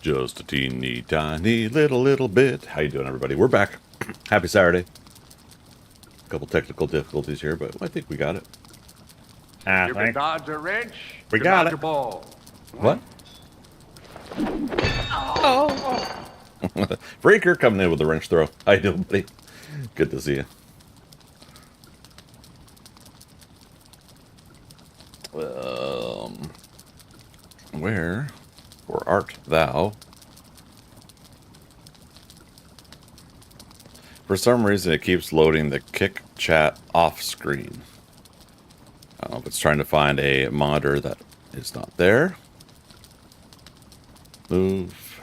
Just a teeny tiny little bit. How you doing, everybody? We're back. Happy Saturday. A couple technical difficulties here, but I think we got it. You can dodge a wrench. We you got dodge it. a ball. What? Oh. Freaker coming in with the wrench throw. How you doing, buddy? Good to see you. Where art thou? For some reason, it keeps loading the kick chat off screen. I don't know if it's trying to find a monitor that is not there. Move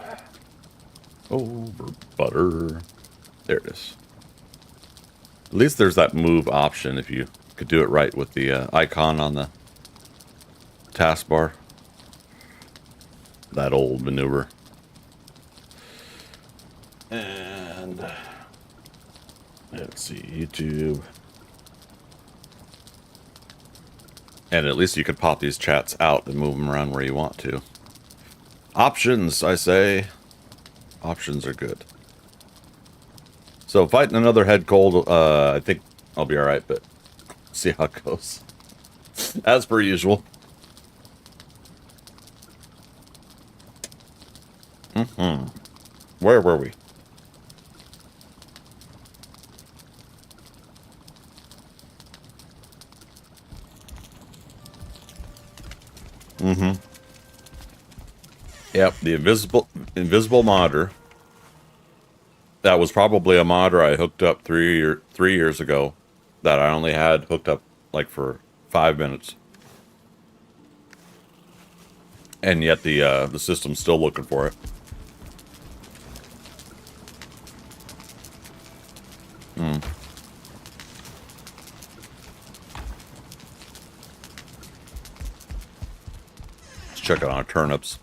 over, butter. There it is. At least there's that move option if you could do it right with the icon on the taskbar. That old maneuver. And let's see, YouTube. And at least you could pop these chats out and move them around where you want to. Options, I say. Options are good. So fighting another head cold, I think I'll be alright, but see how it goes. As per usual. Where were we? Yep, the invisible monitor. That was probably a monitor I hooked up 3 years ago that I only had hooked up like for 5 minutes. And yet the system's still looking for it. Let's check it on our turnips.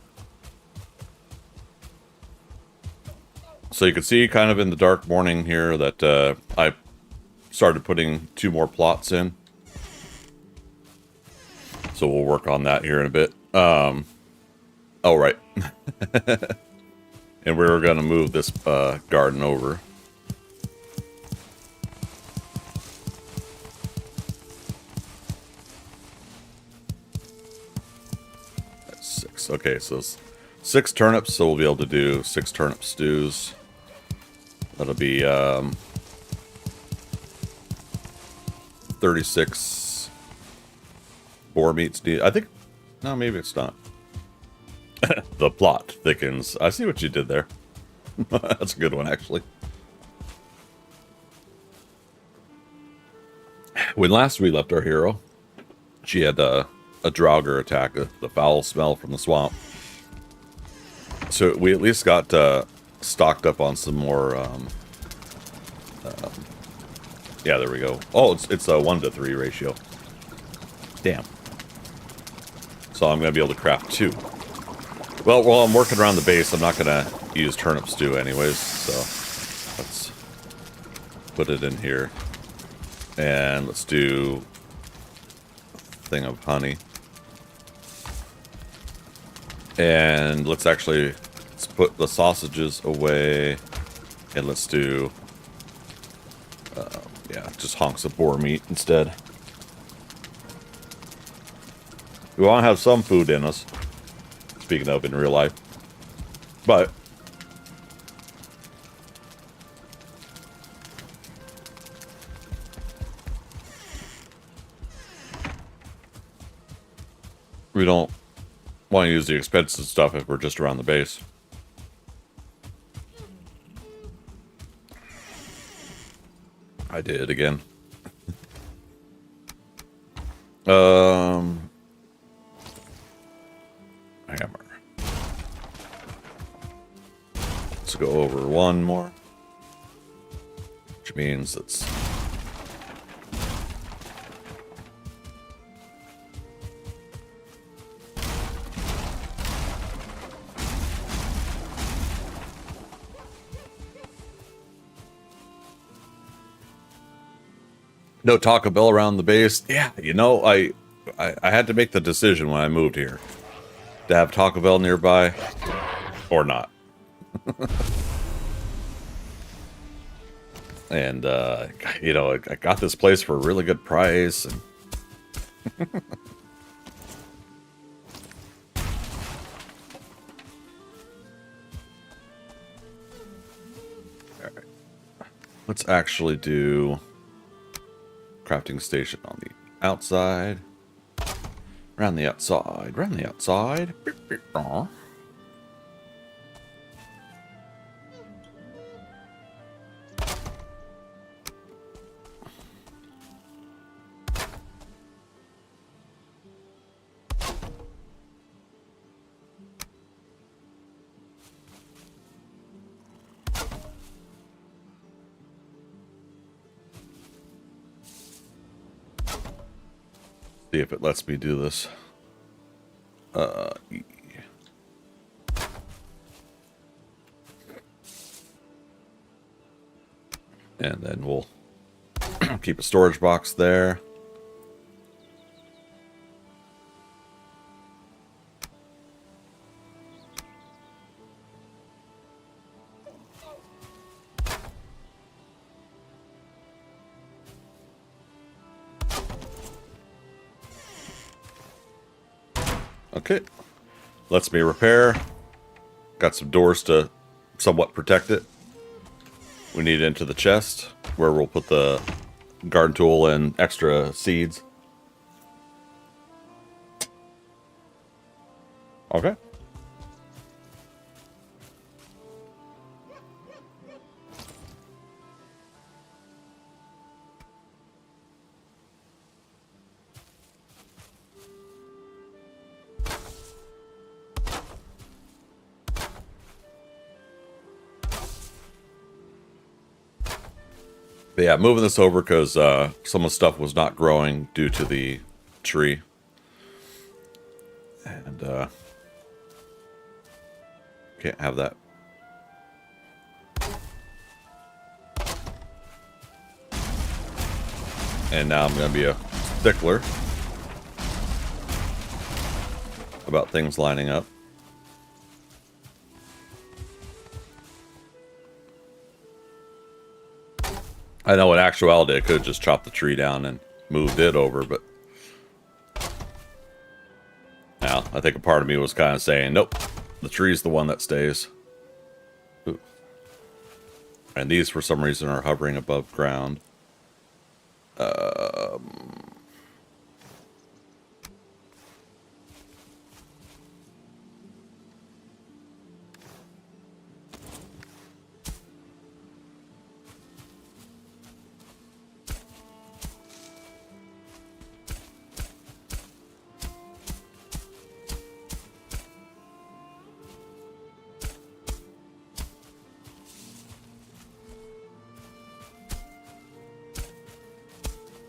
So you can see kind of in the dark morning here that I started putting 2 more plots in. So we'll work on that here in a bit. Oh, right. And we're going to move this garden over. That's 6. Okay, so 6 turnips, so we'll be able to do 6 turnip stews. That'll be 36 boar meats. I think, no, maybe it's not. The plot thickens. I see what you did there. That's a good one, actually. When last we left our hero, she had a draugr attack, the foul smell from the swamp. So we at least got stocked up on some more. Yeah, there we go. Oh, it's a 1 to 3 ratio. Damn. So I'm gonna be able to craft 2. Well, while I'm working around the base, I'm not gonna use turnip stew anyways. So let's put it in here, and let's do a thing of honey. And let's put the sausages away, and let's do, yeah, just honks of boar meat instead. We want to have some food in us, speaking of in real life, but we don't want to use the expensive stuff if we're just around the base. I did it again. Hammer. Let's go over 1 more, which means it's no Taco Bell around the base. Yeah, you know, I had to make the decision when I moved here to have Taco Bell nearby. Or not. And, you know, I got this place for a really good price. And all right. Let's actually do crafting station on the outside. Around the outside. Around the outside. Beep, beep, aw. See if it lets me do this. And then we'll keep a storage box there. Okay. Lets me repair. Got some doors to somewhat protect it. We need it into the chest, where we'll put the garden tool and extra seeds. Okay. But yeah, moving this over because some of the stuff was not growing due to the tree. And can't have that. And now I'm going to be a stickler about things lining up. I know in actuality I could have just chopped the tree down and moved it over, but now I think a part of me was kind of saying, nope, the tree's the one that stays. Ooh. And these for some reason are hovering above ground.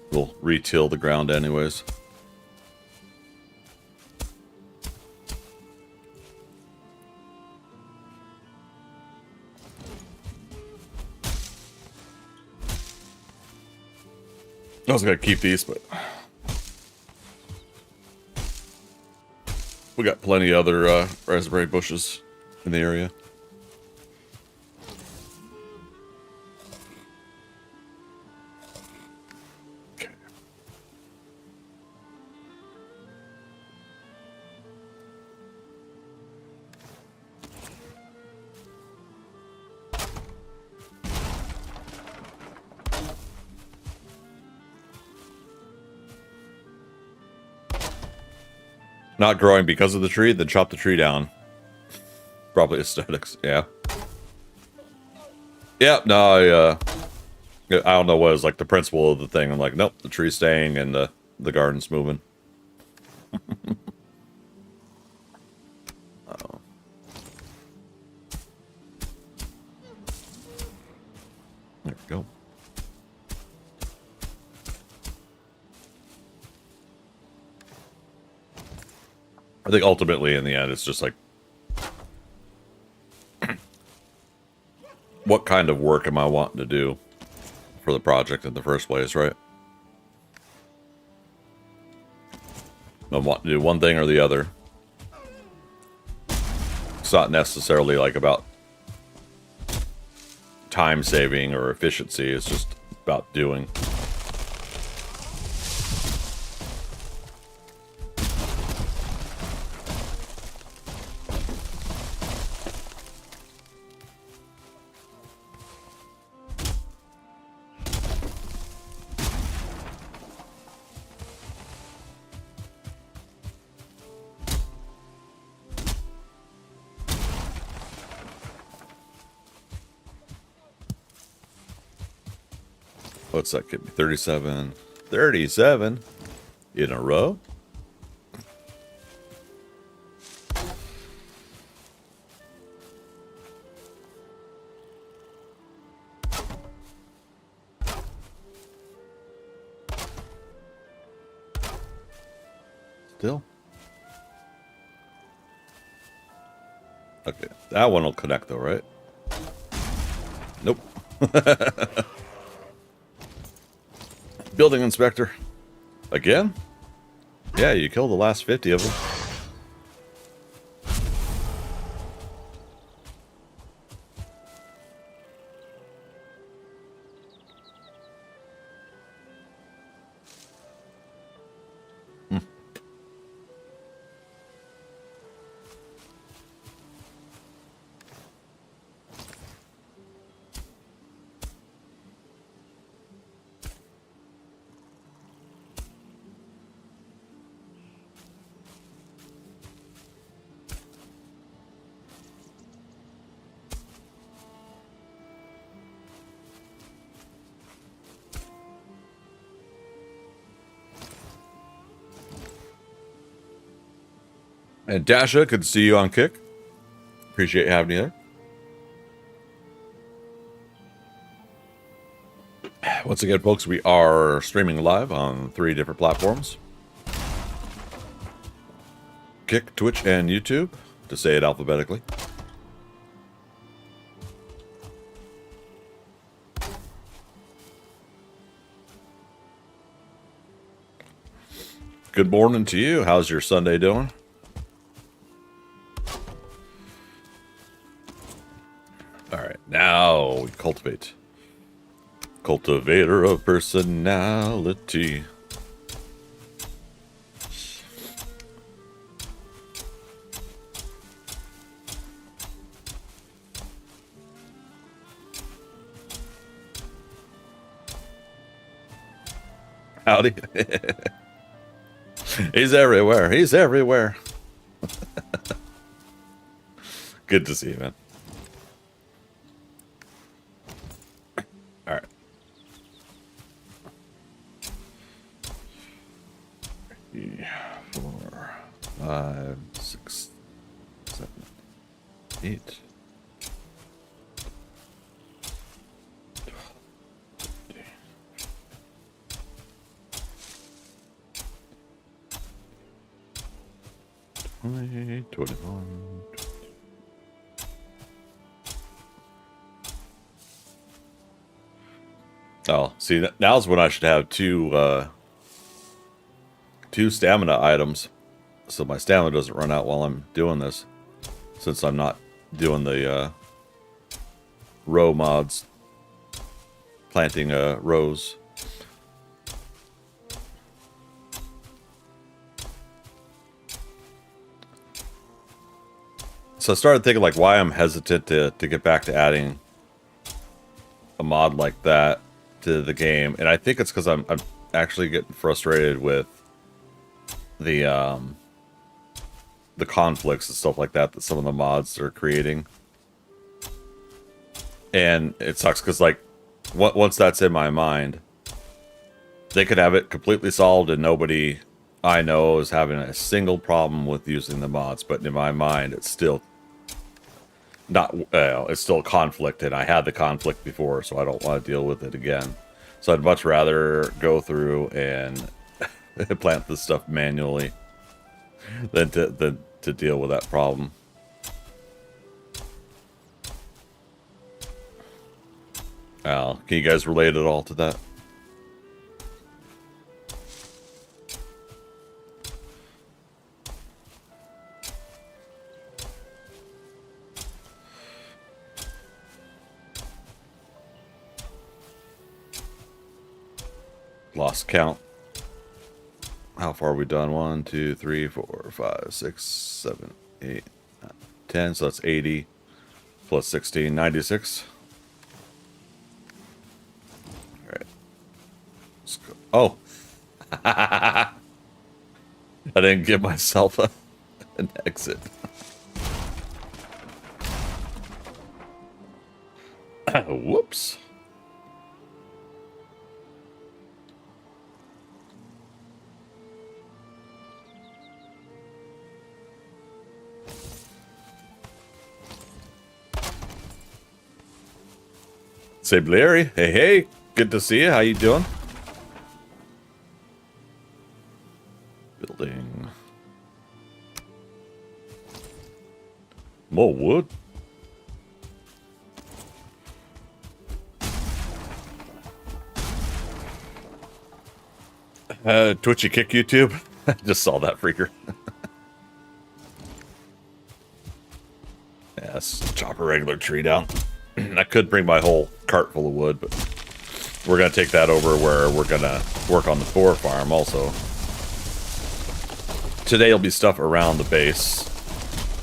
We'll re-till the ground anyways. I was gonna keep these, but we got plenty of other raspberry bushes in the area. Okay. Not growing because of the tree, then chop the tree down. Probably aesthetics, yeah. Yeah, no, I don't know what is like the principle of the thing. I'm like, nope, the tree's staying and the garden's moving. Uh-oh. There we go. I think ultimately in the end it's just like what kind of work am I wanting to do for the project in the first place, right? I want to do one thing or the other. It's not necessarily like about time saving or efficiency. It's just about doing. What's that give me? 37. 37 in a row? Still. Okay, that one will connect though, right? Nope. Building inspector. Again? Yeah, you killed the last 50 of them. And Dasha, good to see you on Kick. Appreciate having you there. Once again, folks, we are streaming live on 3 different platforms. Kick, Twitch, and YouTube, to say it alphabetically. Good morning to you. How's your Sunday doing? Alright, now we cultivate. Cultivator of personality. Howdy. He's everywhere. He's everywhere. Good to see you, man. All right. 3, 4, 5, 6, 7, 8. 20, 21. Oh, see, now's when I should have two stamina items, so my stamina doesn't run out while I'm doing this, since I'm not doing the row mods, planting rows. So I started thinking like why I'm hesitant to get back to adding a mod like that to the game, and I think it's because I'm actually getting frustrated with the conflicts and stuff like that some of the mods are creating, and it sucks because like once that's in my mind, they could have it completely solved and nobody I know is having a single problem with using the mods, but in my mind it's still not it's still a conflict, and I had the conflict before, so I don't want to deal with it again. So I'd much rather go through and plant this stuff manually than to deal with that problem. Can you guys relate at all to that? Lost count. How far are we done? 1, 2, 3, 4, 5, 6, 7, 8, 9, 10. So that's 80 plus 16, 96. All right. Let's go. Oh. I didn't give myself an exit. Whoops. Say Larry, hey, good to see you. How you doing? Building. More wood. Twitchy kick YouTube. Just saw that freaker. Yes, chop a regular tree down. I could bring my whole cart full of wood, but we're going to take that over where we're going to work on the boar farm also. Today will be stuff around the base,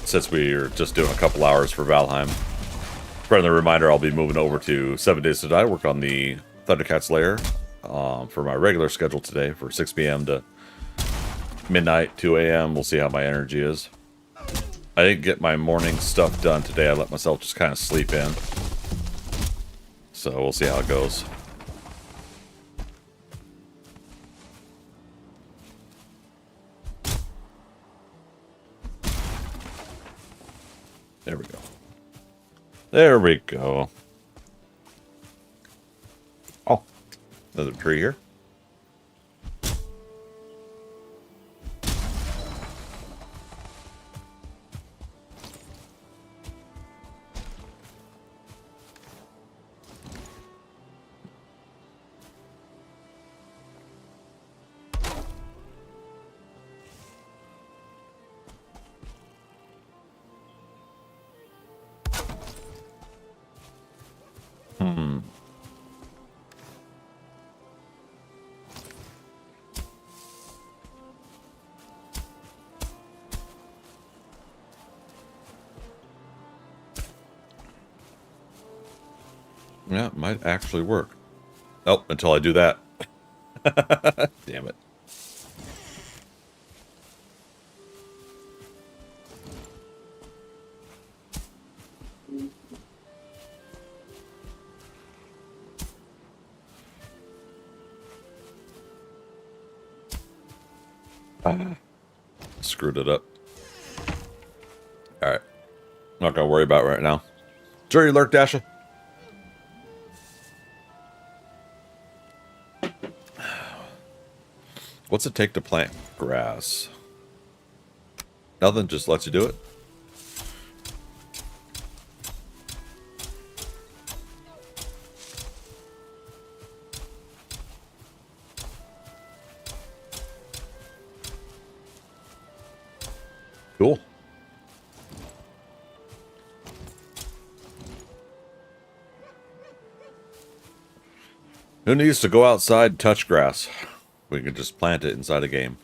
since we're just doing a couple hours for Valheim. Friendly reminder, I'll be moving over to 7 Days to Die, work on the Thundercat's Lair for my regular schedule today for 6 p.m. to midnight, 2 a.m. We'll see how my energy is. I didn't get my morning stuff done today. I let myself just kind of sleep in. So we'll see how it goes. There we go. There we go. Oh, another tree here. Yeah, it might actually work. Oh, until I do that. Damn it. Screwed it up. Alright. Not gonna worry about it right now. Jury lurk, Dasha. What's it take to plant grass? Nothing, just lets you do it. Cool. Who needs to go outside and touch grass? We can just plant it inside a game.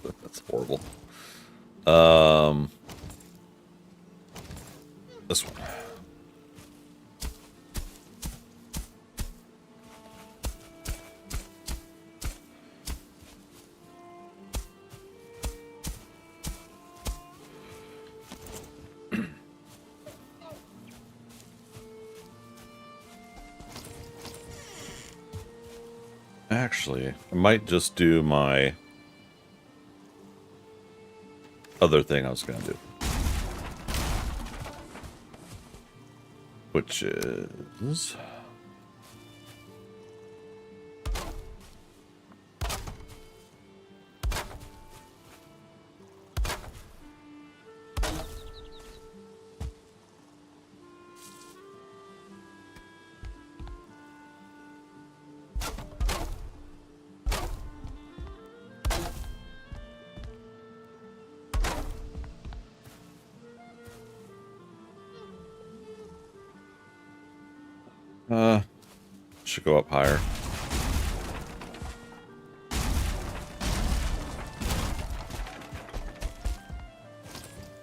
That's horrible. This one. Actually, I might just do my other thing I was going to do. Which is... should go up higher.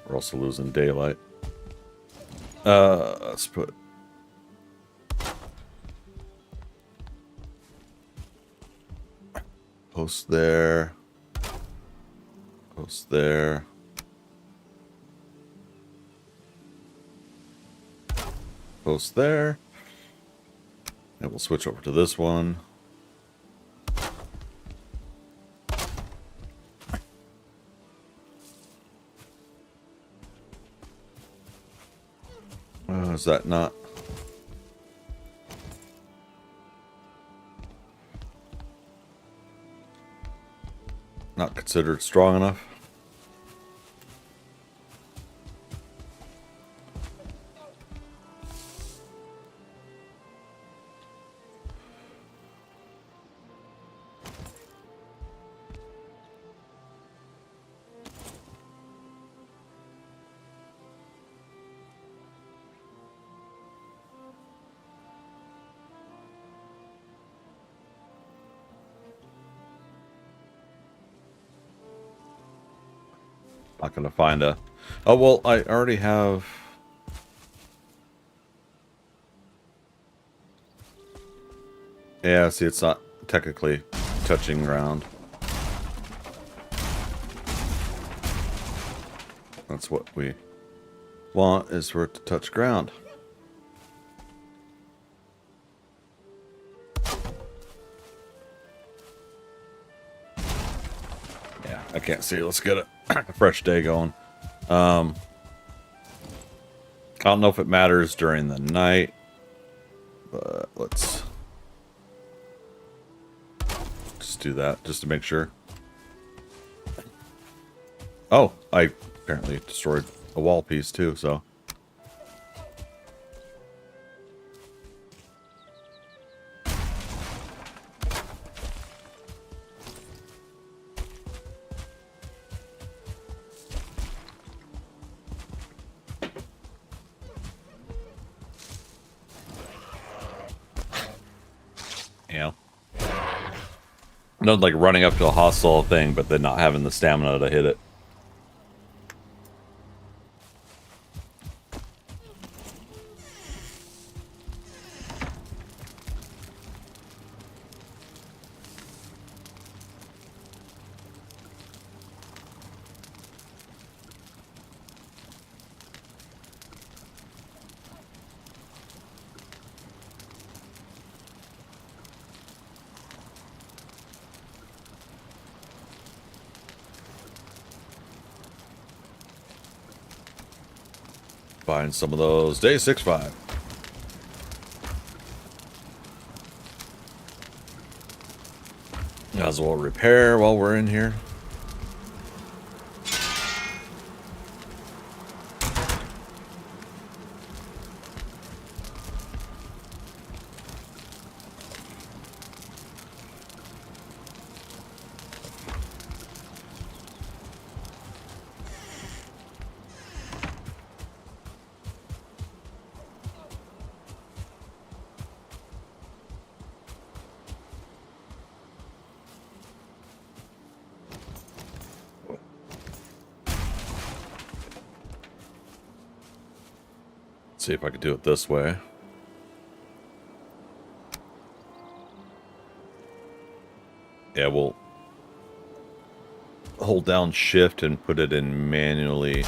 We're also losing daylight. Let's put... Post there. Post there. Post there. And we'll switch over to this one. Is that not? Not considered strong enough? Not gonna find a... Oh, well, I already have... Yeah, see, it's not technically touching ground. That's what we want, is for it to touch ground. Yeah, I can't see. Let's get a fresh day going. I don't know if it matters during the night, but let's just do that just to make sure. Oh, I apparently destroyed a wall piece too, so. Yeah. Nothing like running up to a hostile thing, but then not having the stamina to hit it. Find some of those. Day 6-5. Might as well repair while we're in here. See if I could do it this way. Yeah, we'll hold down shift and put it in manually.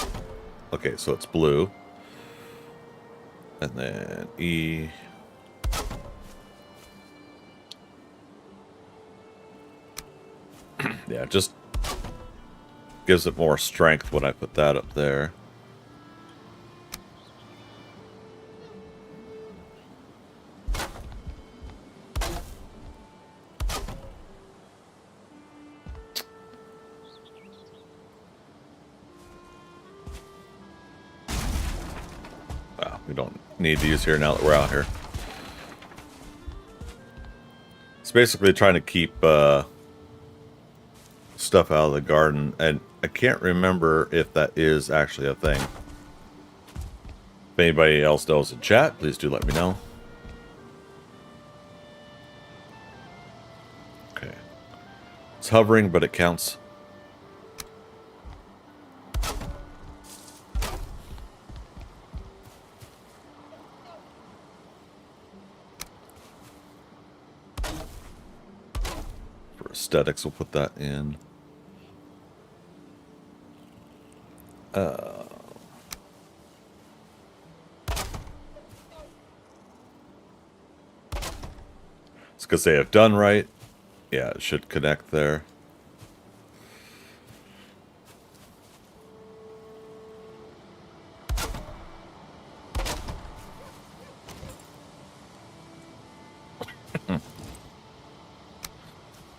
Okay, so it's blue. And then E. Yeah, just gives it more strength when I put that up there. We don't need to use here now that we're out here. It's basically trying to keep stuff out of the garden, and I can't remember if that is actually a thing. If anybody else knows in chat, please do let me know. It's hovering, but it counts. For aesthetics, we'll put that in. It's because they have done right. Yeah, it should connect there.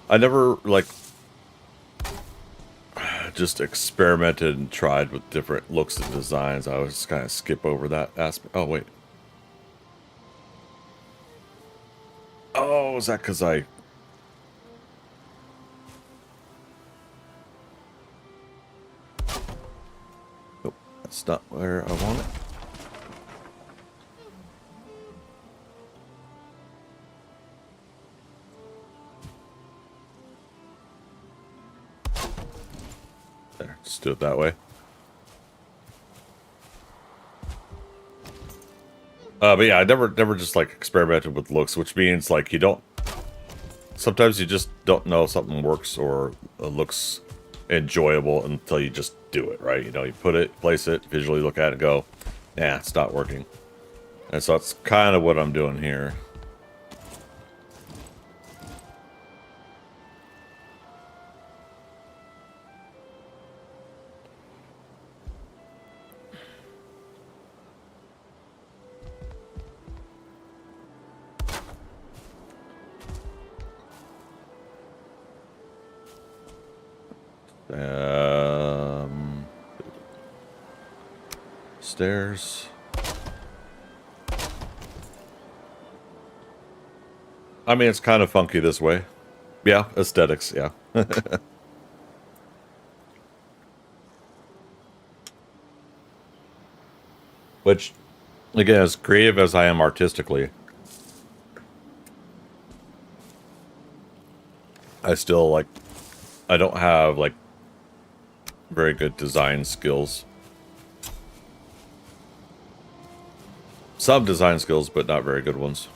I never, like, just experimented and tried with different looks and designs. I always just kind of skip over that aspect. Oh, wait. Oh, is that because I... Nope, that's not where I want it. There, just do it that way. But yeah, I never just like experimented with looks, which means like you don't. Sometimes you just don't know if something works or looks enjoyable until you just do it, right? You know, you put it, place it, visually look at it, go, nah, it's not working. And so that's kind of what I'm doing here. Stairs. I mean, it's kind of funky this way. Yeah, aesthetics, yeah. Which, again, as creative as I am artistically, I still, like, I don't have, like, very good design skills. Some design skills, but not very good ones.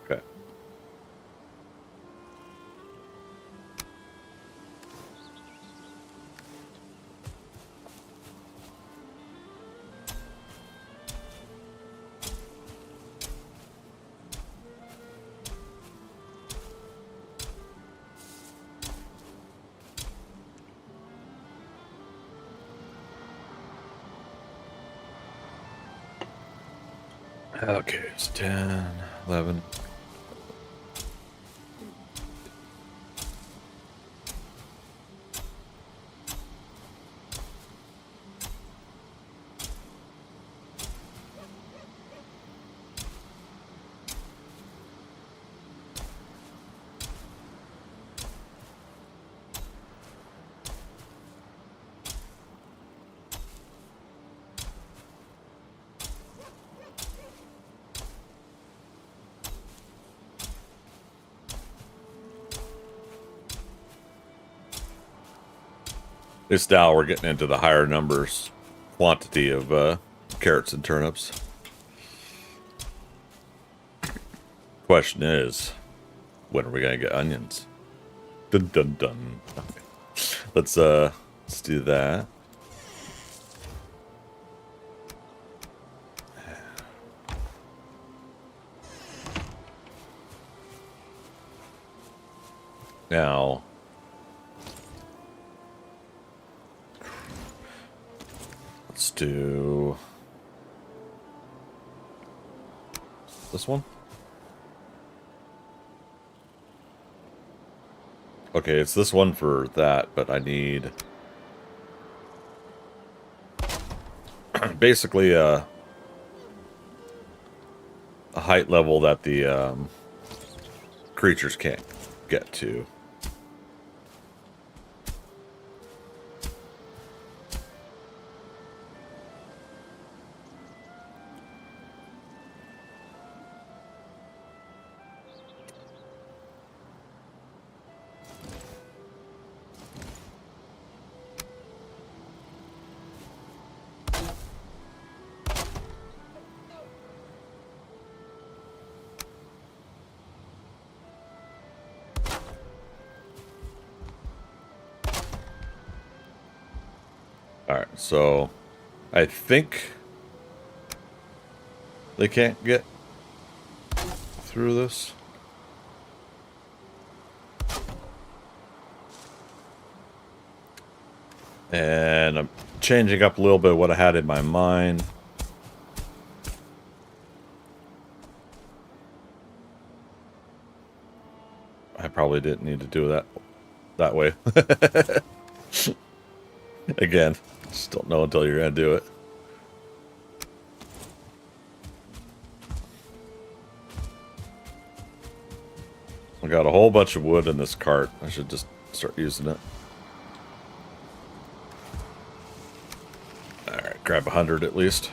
Okay. Okay, it's 10, 11. This now we're getting into the higher numbers, quantity of carrots and turnips. Question is, when are we gonna get onions? Dun dun dun. Okay. Let's do that. Now, let's do this one. Okay, it's this one for that, but I need basically a height level that the creatures can't get to. Alright, so I think they can't get through this. And I'm changing up a little bit of what I had in my mind. I probably didn't need to do that way. Again, just don't know until you're going to do it. I got a whole bunch of wood in this cart. I should just start using it. Alright, grab 100 at least.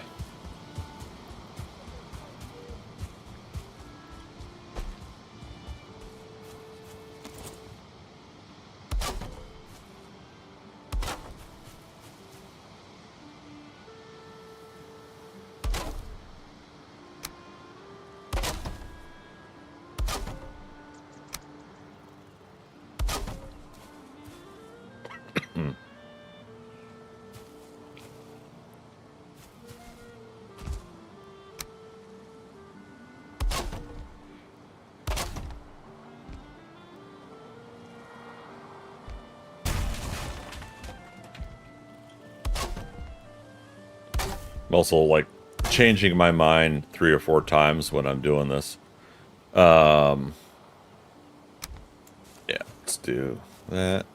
I'm also, like, changing my mind 3 or 4 times when I'm doing this. Yeah, let's do that.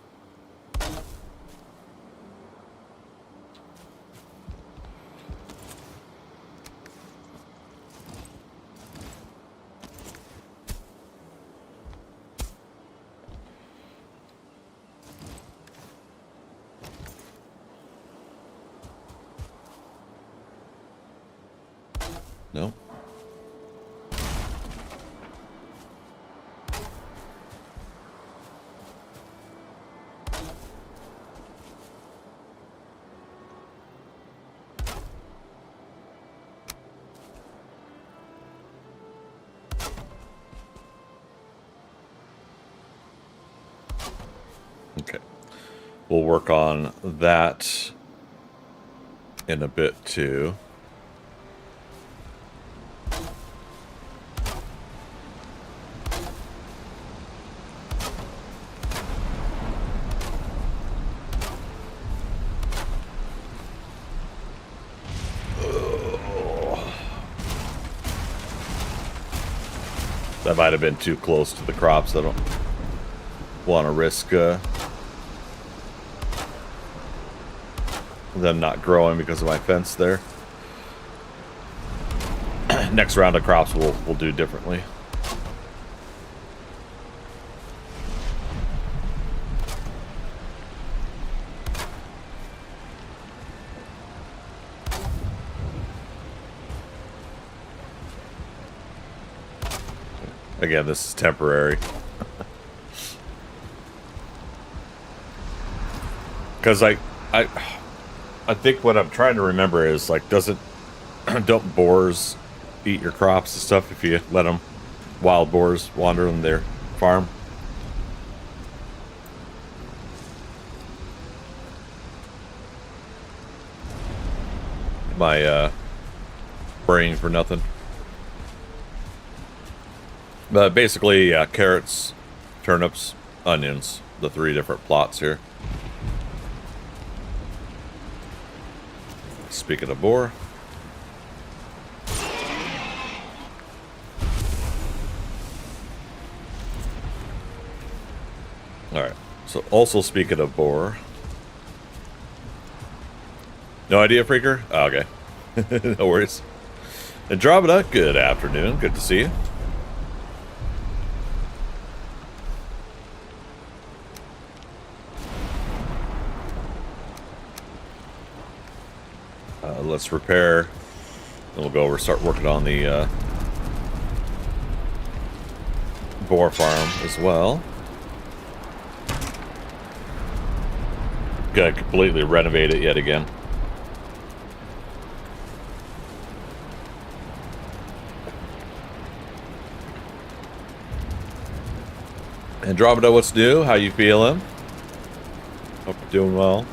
No. Okay. We'll work on that in a bit too. That might have been too close to the crops. I don't want to risk them not growing because of my fence there. Next round of crops we'll do differently. Again, this is temporary. Because I think what I'm trying to remember is, like, don't boars eat your crops and stuff if you let them, wild boars, wander on their farm? My brain for nothing. But basically, carrots, turnips, onions, the 3 different plots here. Speaking of boar. Alright. So, also speaking of boar. No idea, Freaker? Oh, okay. No worries. Andromeda, good afternoon. Good to see you. Let's repair. Then we'll go over, start working on the boar farm as well. Gotta completely renovate it yet again. Andromeda, what's new? How you feeling? Hope you're doing well.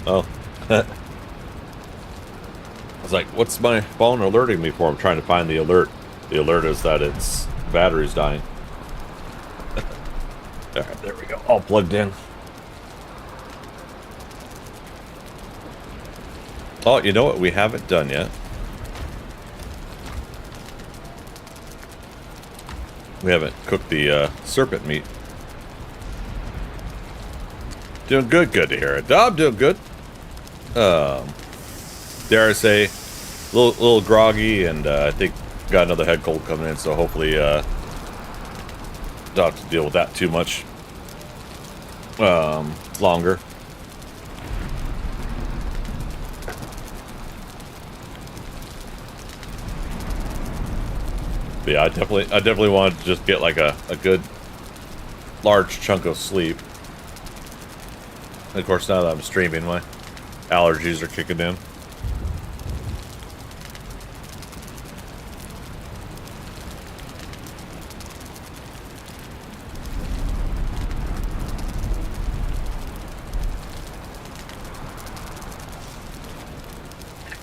Oh. I was like, what's my phone alerting me for? I'm trying to find the alert. The alert is that its battery's dying. Alright, there we go. All plugged in. Oh, you know what we haven't done yet? We haven't cooked the serpent meat. Doing good. Good to hear it. I'm doing good. Dare I say, a little groggy, and I think got another head cold coming in, so hopefully don't have to deal with that too much longer. But yeah, I definitely wanted to just get like a good large chunk of sleep. And of course, now that I'm streaming, my allergies are kicking in.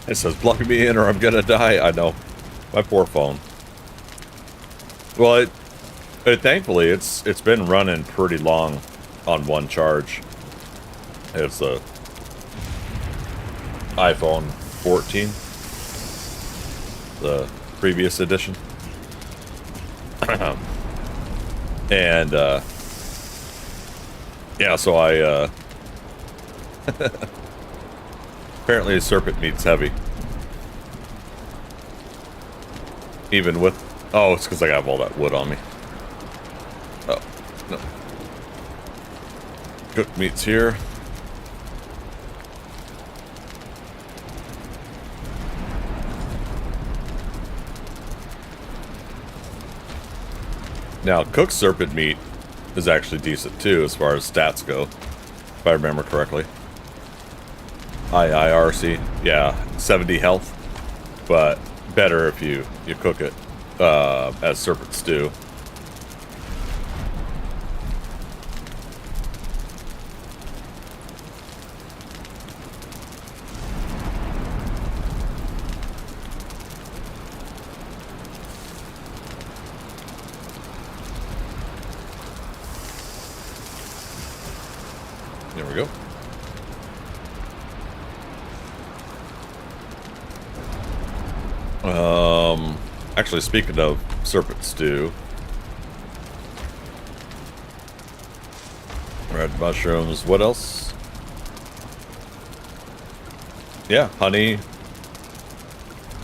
It says, plug me in or I'm gonna die. I know. My poor phone. Well, thankfully, it's been running pretty long on one charge. It's a iPhone 14, the previous edition. And, yeah, so I, apparently serpent meat's heavy. Even with... Oh, it's because I have all that wood on me. Oh, no. Cooked meat's here. Now, cooked serpent meat is actually decent too, as far as stats go, if I remember correctly. IIRC, yeah, 70 health, but better if you cook it as serpent stew. There we go. Actually, speaking of serpent stew, red mushrooms, what else? Yeah, honey.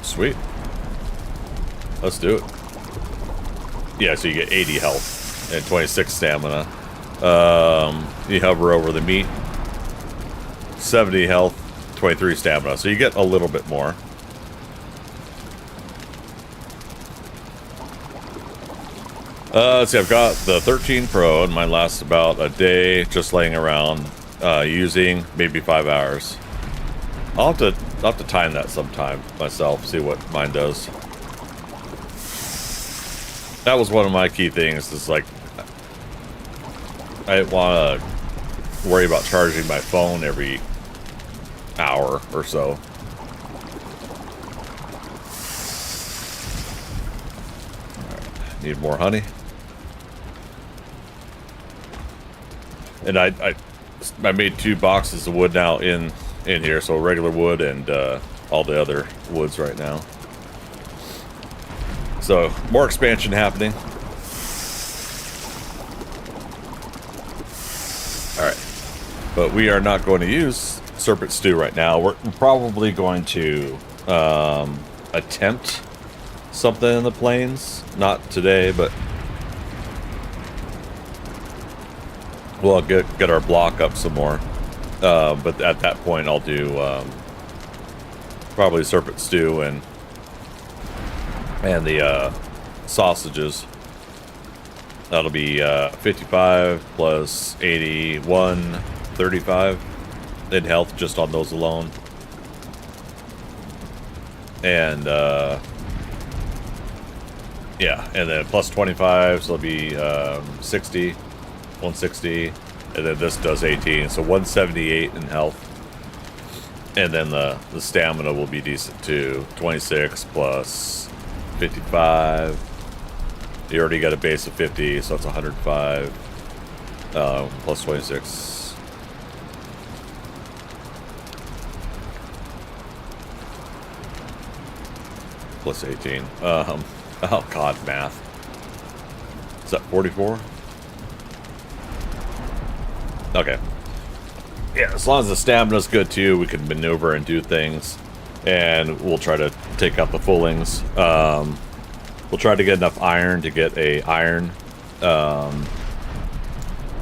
Sweet. Let's do it. Yeah, so you get 80 health and 26 stamina. You hover over the meat. 70 health, 23 stamina. So you get a little bit more. Let's see, I've got the 13 Pro, and mine lasts about a day just laying around, using maybe 5 hours. I'll have to time that sometime myself, see what mine does. That was one of my key things, is like, I didn't want to worry about charging my phone every hour or so. Need more honey. And I made 2 boxes of wood now in here, so regular wood and all the other woods right now. So more expansion happening. All right, but we are not going to use serpent stew right now. We're probably going to attempt something in the plains. Not today, but we'll get our block up some more. But at that point, I'll do probably serpent stew and the sausages. That'll be 55 plus 81, 35 in health just on those alone. And yeah, and then plus 25, so it'll be 60, 160, and then this does 18, so 178 in health. And then the stamina will be decent too, 26 plus 55. You already got a base of 50, so it's 105 plus 26. Plus 18. Oh god, math. Is that 44? Okay. Yeah, as long as the stamina's good too, we can maneuver and do things. And we'll try to take out the fullings. We'll try to get enough iron to get a iron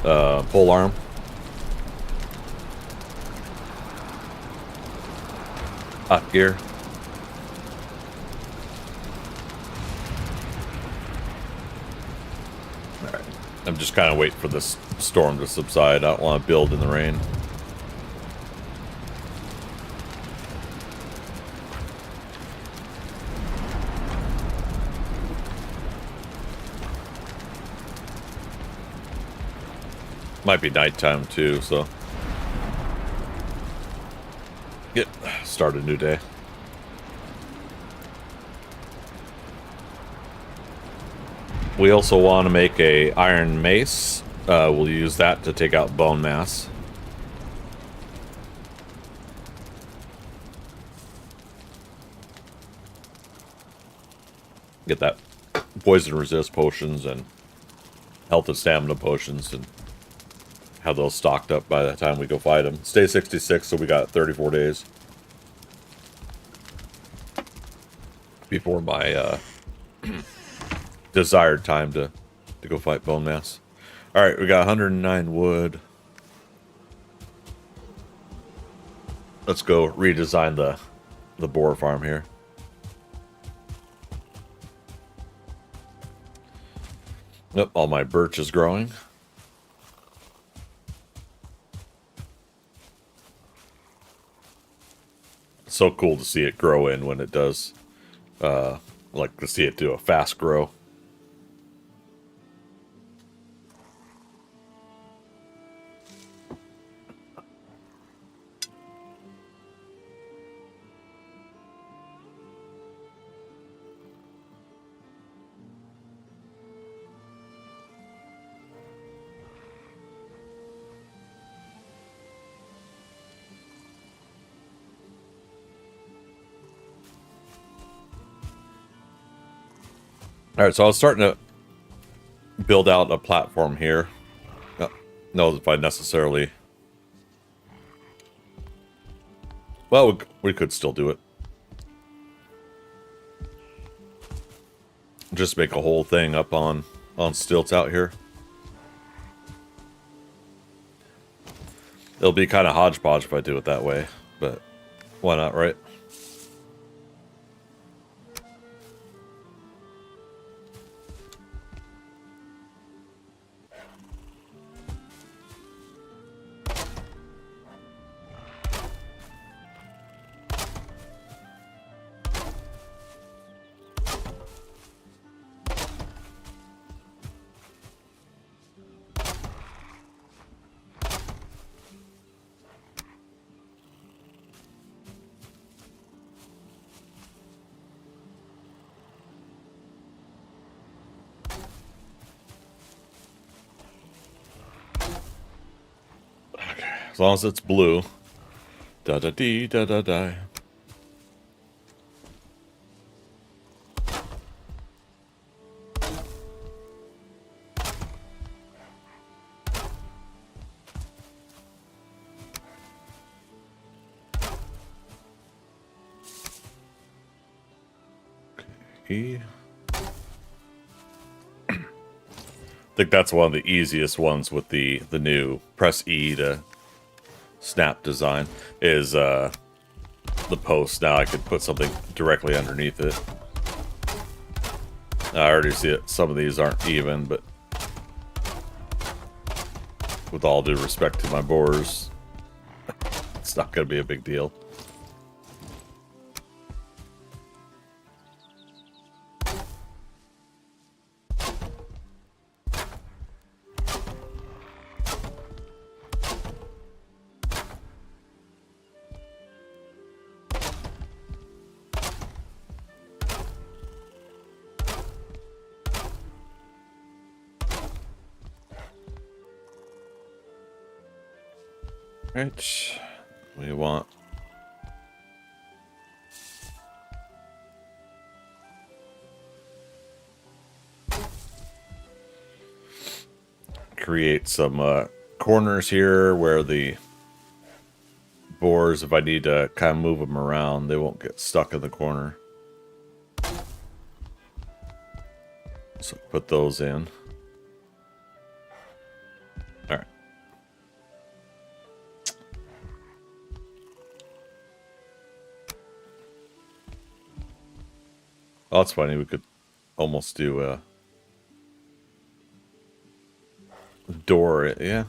pole arm. Hot gear. Alright. I'm just kind of waiting for this storm to subside. I don't want to build in the rain. Might be nighttime too, so start a new day. We also want to make a iron mace. We'll use that to take out bone mass. Get that poison resist potions and health and stamina potions and have those stocked up by the time we go fight them. Stay 66, so we got 34 days before my desired time to go fight bone mass. All right, we got 109 wood. Let's go redesign the boar farm here. Yep, all my birch is growing. So cool to see it grow in when it does. Like to see it do a fast grow. All right, so I was starting to build out a platform here. No, if I necessarily... Well, we could still do it. Just make a whole thing up on stilts out here. It'll be kind of hodgepodge if I do it that way, but why not, right? As long as it's blue. Da da dee da da da. Okay. I think that's one of the easiest ones with the new press E to snap design is the post. Now I could put something directly underneath it. I already see it. Some of these aren't even, but with all due respect to my borers, it's not going to be a big deal. Right, we want create some corners here where the bores, if I need to kind of move them around, they won't get stuck in the corner. So put those in. All right. Oh, that's funny. We could almost do a door. Yeah.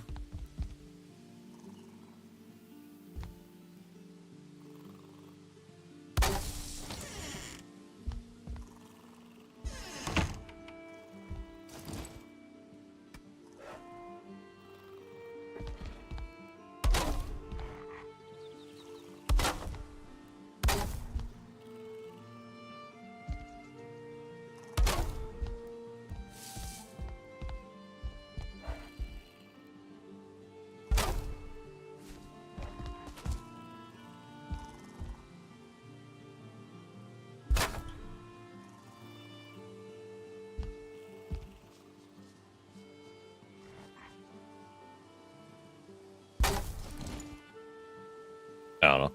I don't know.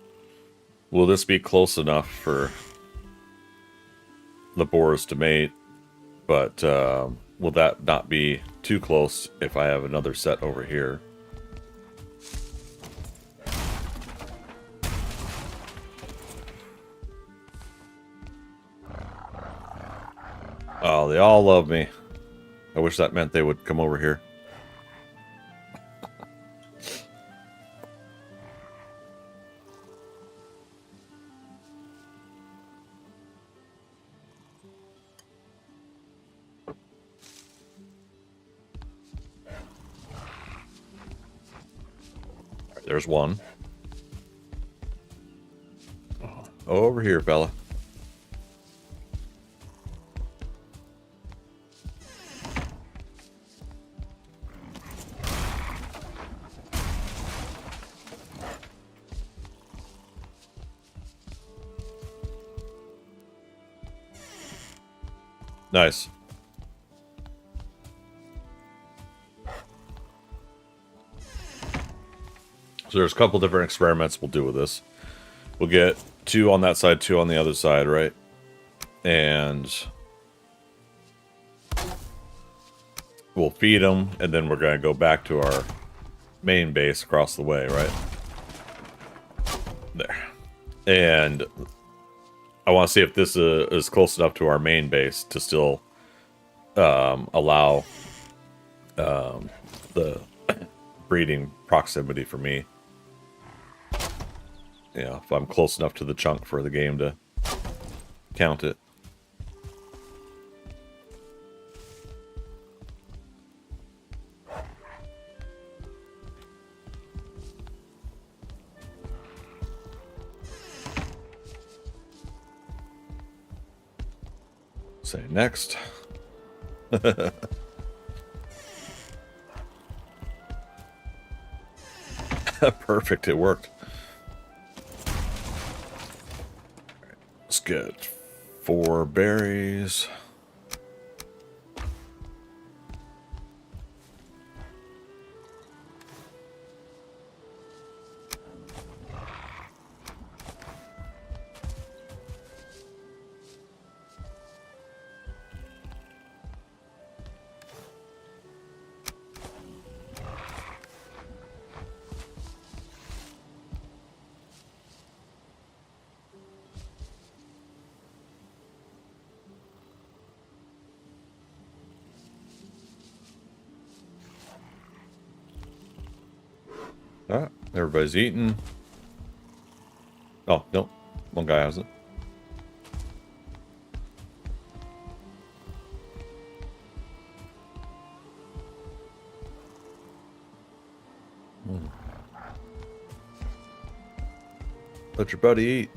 Will this be close enough for the bores to mate? But will that not be too close if I have another set over here? Oh, they all love me. I wish that meant they would come over here. There's one. Over here, fella. Nice. So there's a couple different experiments we'll do with this. We'll get 2 on that side, 2 on the other side, right? And we'll feed them, and then we're going to go back to our main base across the way, right? There. And I want to see if this is close enough to our main base to still allow the breeding proximity for me. Yeah, if I'm close enough to the chunk for the game to count it. Say next. Perfect, it worked. Let's get 4 berries. Ah, everybody's eating. Oh, no. One guy has it. Let your buddy eat.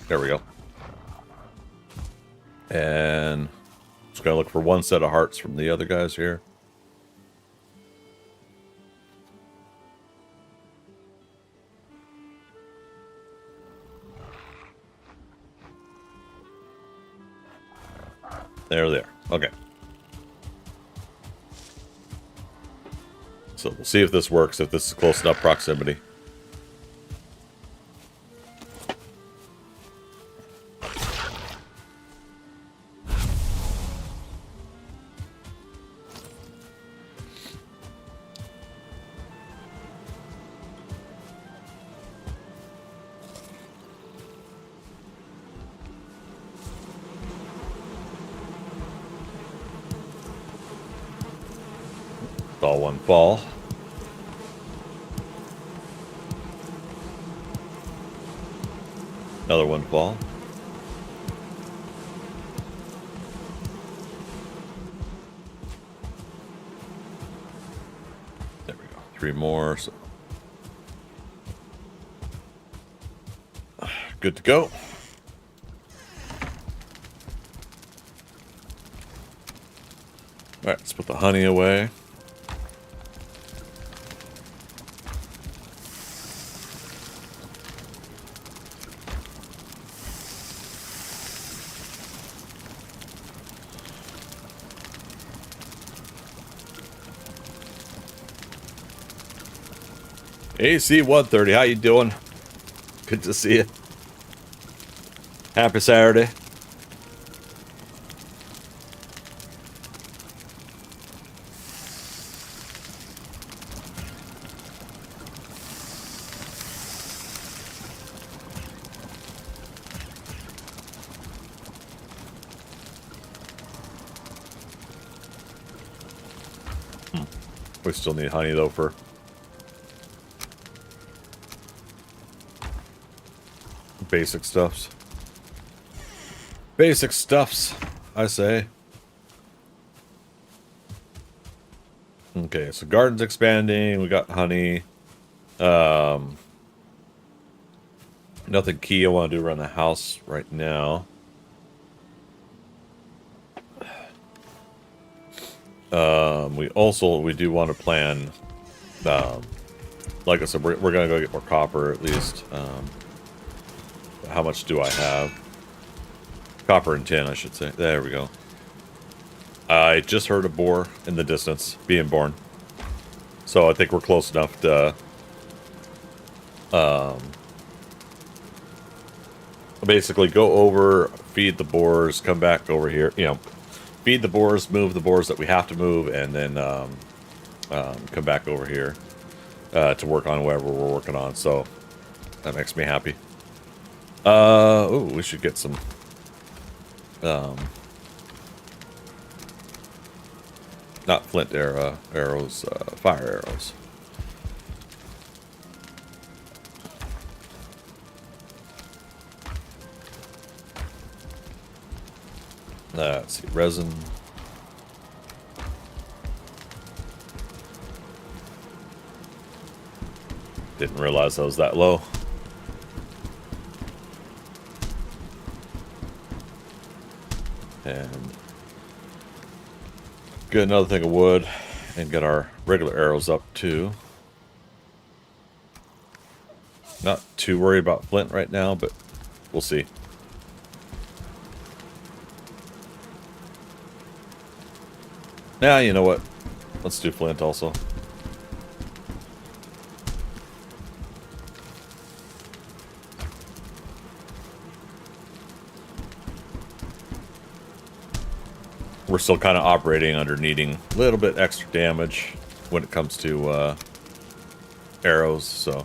There we go. And just gotta look for 1 set of hearts from the other guys here. There. Okay. So we'll see if this works, if this is close enough proximity. All one fall. Another one fall. There we go. 3 more. So good to go. All right, let's put the honey away. AC 130, how you doing? Good to see you. Happy Saturday. We still need honey though for basic stuffs. Basic stuffs, I say. Okay, so garden's expanding. We got honey. Nothing key I want to do around the house right now. We do want to plan. Like I said, we're gonna go get more copper at least. How much do I have? Copper and tin, I should say. There we go. I just heard a boar in the distance being born. So I think we're close enough to basically go over, feed the boars, come back over here, you know, feed the boars, move the boars that we have to move, and then come back over here to work on whatever we're working on. So that makes me happy. Oh, we should get some not flint arrows, fire arrows. Let's see, resin. Didn't realize I was that low. And get another thing of wood and get our regular arrows up too. Not too worried about flint right now, but we'll see. Yeah, you know what? Let's do flint also. We're still kind of operating under needing a little bit extra damage when it comes to arrows, so.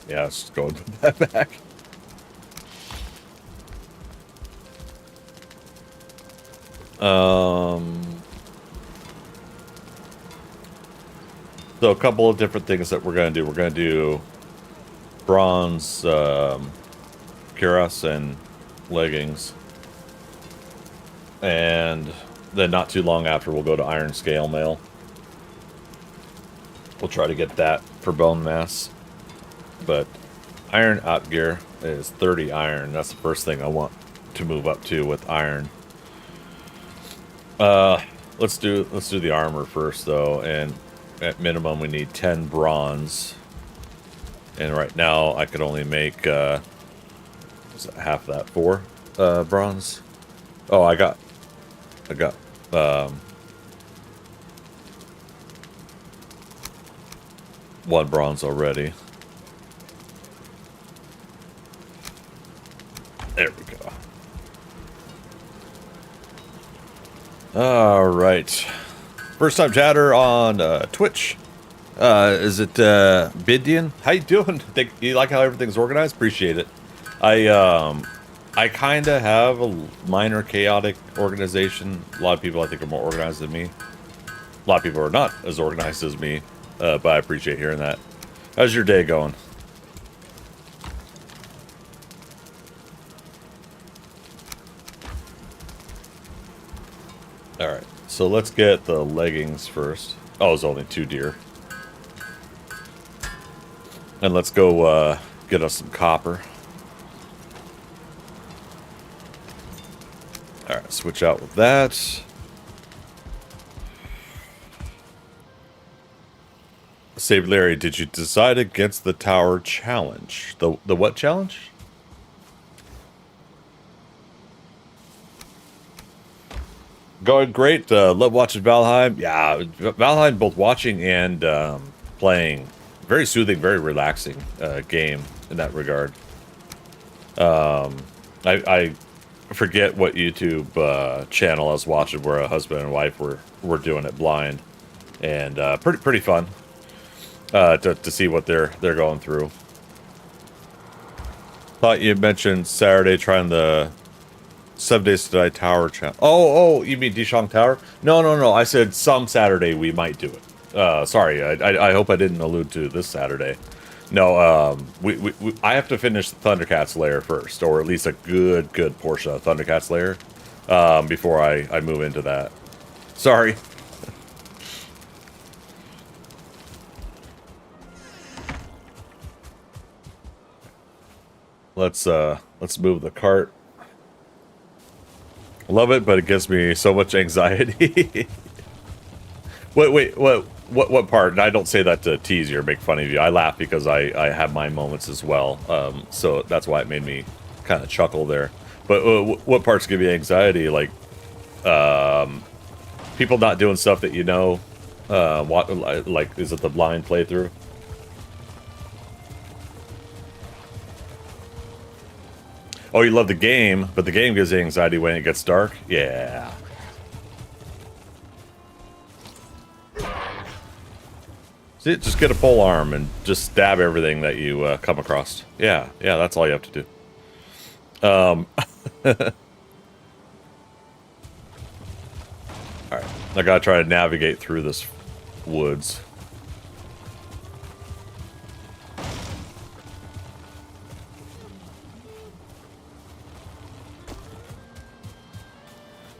Yeah, let's just go and put that back. So a couple of different things that we're going to do. We're going to do bronze cuirass and leggings. And then not too long after, we'll go to iron scale mail. We'll try to get that for bone mass. But iron out gear is 30 iron. That's the first thing I want to move up to with iron. Let's do the armor first though, and at minimum we need 10 bronze. And right now I could only make what's that, half that, 4 bronze. Oh, I got 1 bronze already. There we go. All right. First time chatter on Twitch. Is it Bidian? How you doing? You like how everything's organized? Appreciate it. I kind of have a minor chaotic organization. A lot of people I think are more organized than me. A lot of people are not as organized as me, but I appreciate hearing that. How's your day going? Alright, so let's get the leggings first. Oh, it's only 2 deer. And let's go get us some copper. Alright, switch out with that. Save Larry, did you decide against the tower challenge? The what challenge? Going great. Love watching Valheim. Yeah, Valheim, both watching and playing. Very soothing, very relaxing game in that regard. I forget what YouTube channel I was watching where a husband and wife were doing it blind, and pretty fun to see what they're going through. Thought you mentioned Saturday trying the 7 Days to Die Tower challenge. Oh, you mean Dishong Tower? No. I said some Saturday we might do it. Sorry, I hope I didn't allude to this Saturday. No, I have to finish the Thundercats lair first, or at least a good portion of Thundercats lair, before I move into that. Sorry. Let's move the cart. Love it, but it gives me so much anxiety. Wait, what part? And I don't say that to tease you or make fun of you. I laugh because I have my moments as well. So that's why it made me kind of chuckle there. But what parts give you anxiety? Like, people not doing stuff that you know. Like, is it the blind playthrough? Oh, you love the game, but the game gives you anxiety when it gets dark? Yeah. See, just get a pole arm and just stab everything that you come across. Yeah, that's all you have to do. I gotta try to navigate through this woods.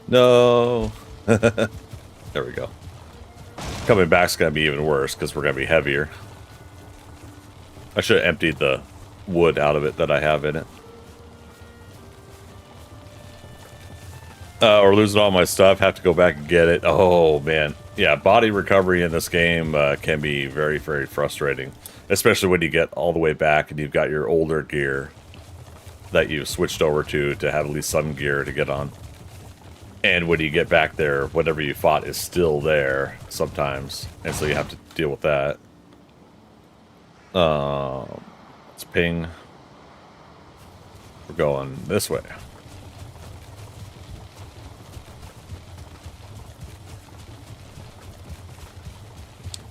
No. There we go. Coming back's gonna be even worse because we're gonna be heavier. I should have emptied the wood out of it that I have in it. Or losing all my stuff, have to go back and get it. Oh, man. Yeah, body recovery in this game can be very, very frustrating. Especially when you get all the way back and you've got your older gear that you've switched over to have at least some gear to get on. And when you get back there, whatever you fought is still there sometimes. And so you have to deal with that. Let's ping. We're going this way.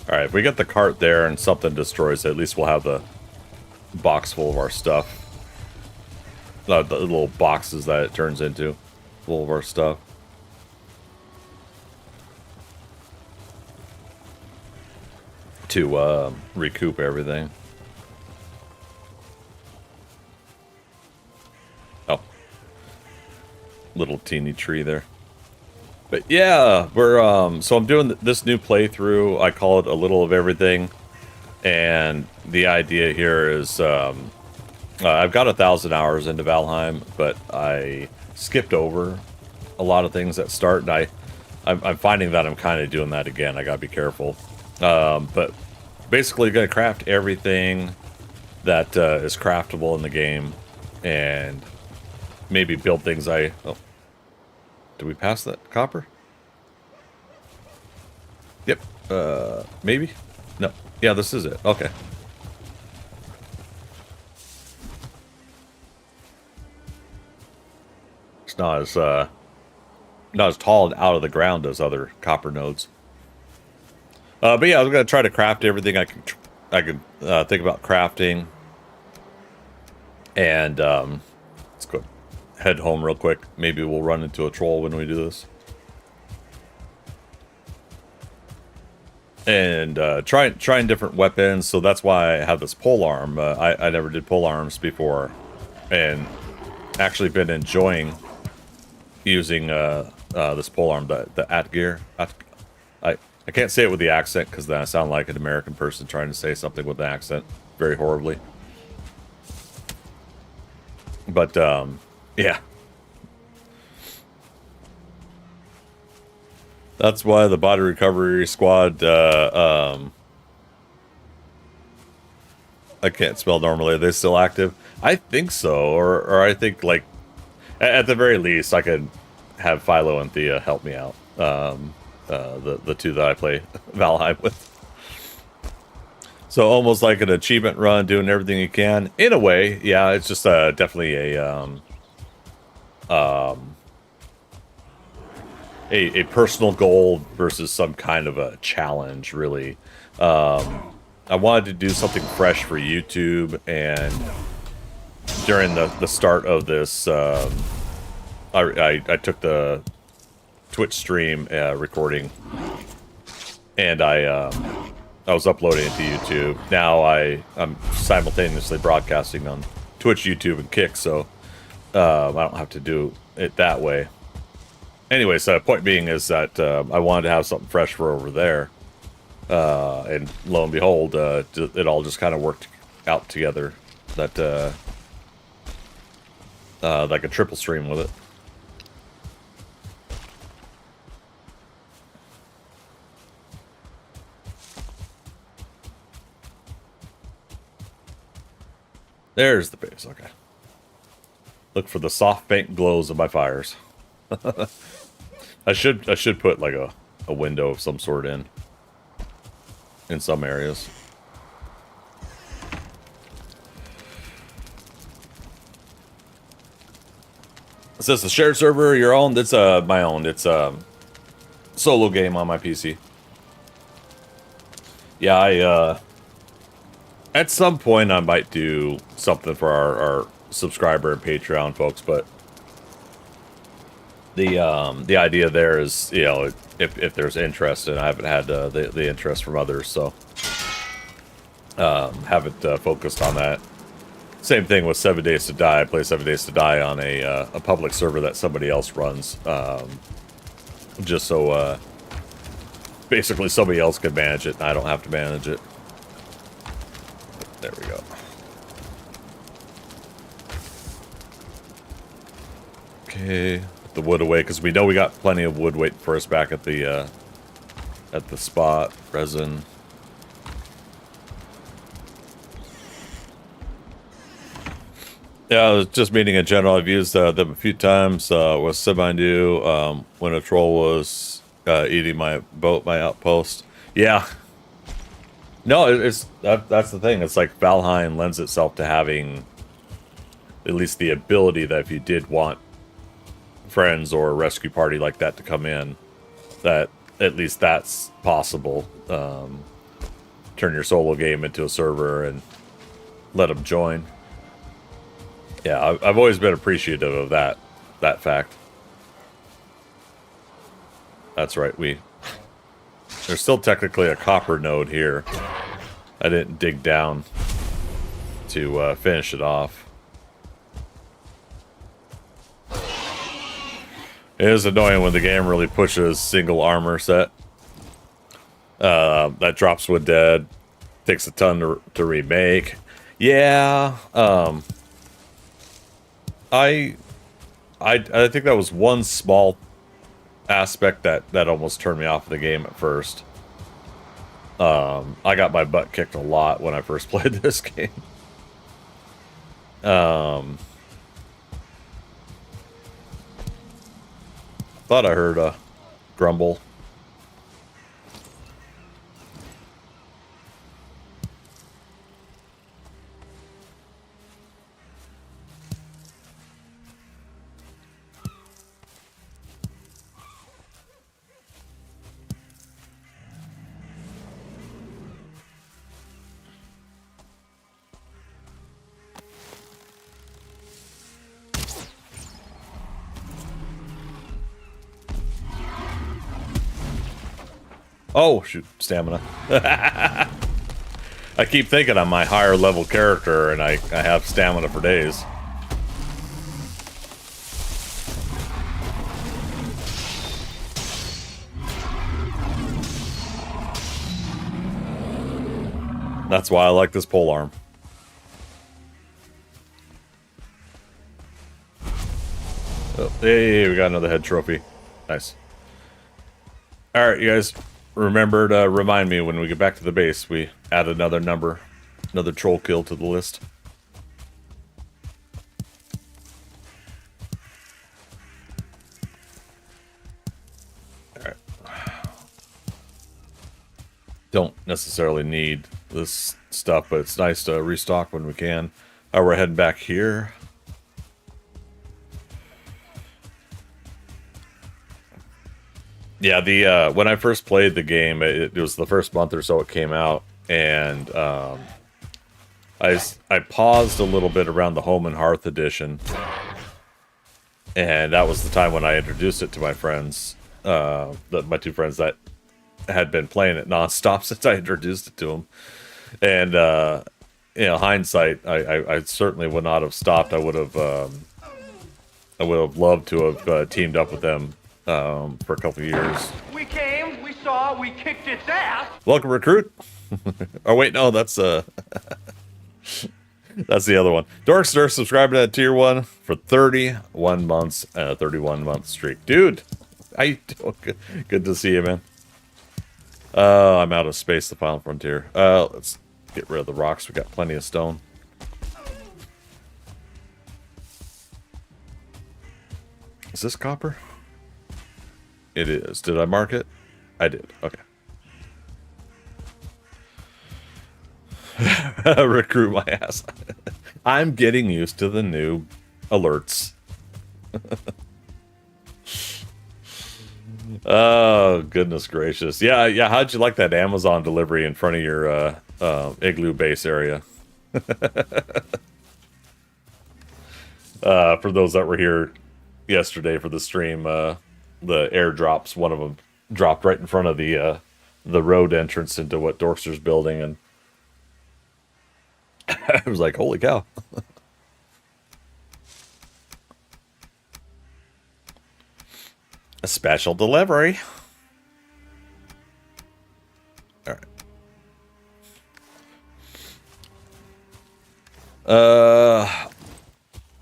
Alright, if we get the cart there and something destroys it, at least we'll have the box full of our stuff. The little boxes that it turns into. Full of our stuff. To recoup everything. Oh. Little teeny tree there. But yeah, we're so I'm doing this new playthrough. I call it a little of everything, and the idea here is I've got 1,000 hours into Valheim, but I skipped over a lot of things at start, and I'm finding that I'm kind of doing that again. I gotta be careful, but basically gonna craft everything that is craftable in the game, and maybe build things oh. Did we pass that copper? Yep. Maybe? No. Yeah, this is it. Okay. It's not as tall and out of the ground as other copper nodes. But yeah, I'm gonna try to craft everything I can think about crafting. And let's go head home real quick. Maybe we'll run into a troll when we do this. And trying different weapons, so that's why I have this pole arm. I never did pole arms before, and actually been enjoying using this pole arm, the Atgear. I can't say it with the accent because then I sound like an American person trying to say something with an accent very horribly. But yeah. That's why the body recovery squad, I can't spell normally. Are they still active? I think so, or I think, like, at the very least, I could have Philo and Thea help me out. The two that I play Valheim with. So almost like an achievement run, doing everything you can. In a way, yeah, it's just definitely a personal goal versus some kind of a challenge, really. I wanted to do something fresh for YouTube, and during the start of this, I took the Twitch stream recording, and I was uploading it to YouTube. Now I'm simultaneously broadcasting on Twitch, YouTube, and Kick, so I don't have to do it that way. Anyways, point being is that I wanted to have something fresh for over there. And lo and behold, it all just kind of worked out together. That like a triple stream with it. There's the base. Okay. Look for the soft faint glows of my fires. I should put like a window of some sort in some areas. It says the shared server, your own. It's my own. It's a solo game on my PC. Yeah, I at some point I might do something for our subscriber and Patreon folks, but The idea there is, you know, if there's interest, and I haven't had the interest from others, so haven't focused on that. Same thing with 7 Days to Die. I play 7 Days to Die on a public server that somebody else runs, just so basically somebody else can manage it, and I don't have to manage it. There we go. Okay, put the wood away because we know we got plenty of wood waiting for us back at the spot. Resin. Yeah, I was just meaning in general. I've used them a few times. Was semi-new when a troll was eating my boat, my outpost. Yeah. No, that's the thing. It's like Valheim lends itself to having at least the ability that if you did want friends or a rescue party like that to come in, that at least that's possible. Turn your solo game into a server and let them join. Yeah, I've always been appreciative of that fact. That's right, there's still technically a copper node here. I didn't dig down to finish it off. It is annoying when the game really pushes single armor set. That drops wood dead. Takes a ton to remake. Yeah, I think that was one small aspect that almost turned me off of the game at first. I got my butt kicked a lot when I first played this game. Thought I heard a grumble. Oh, shoot, stamina. I keep thinking I'm my higher level character and I have stamina for days. That's why I like this pole arm. Oh, hey, we got another head trophy. Nice. Alright, you guys. Remember to remind me when we get back to the base, we add another number, another troll kill to the list. Alright. Don't necessarily need this stuff, but it's nice to restock when we can. We're heading back here. Yeah, when I first played the game, it was the first month or so it came out, and I paused a little bit around the Home and Hearth edition, and that was the time when I introduced it to my friends, my two friends that had been playing it nonstop since I introduced it to them, and you know, hindsight, I certainly would not have stopped. I would have loved to have teamed up with them. For a couple of years. We came, we saw, we kicked its ass. Welcome, recruit. Oh wait, no, that's that's the other one. Dorkster subscribed to tier 1 for 31 months and a 31-month streak. Dude, how you doing? Good to see you, man. I'm out of space. The final frontier. Let's get rid of the rocks. We got plenty of stone. Is this copper? It is. Did I mark it? I did. Okay. Recruit my ass. I'm getting used to the new alerts. Oh, goodness gracious. Yeah, how'd you like that Amazon delivery in front of your igloo base area? For those that were here yesterday for the stream. The airdrops, one of them dropped right in front of the road entrance into what Dorkster's building, and I was like, holy cow. A special delivery. All right.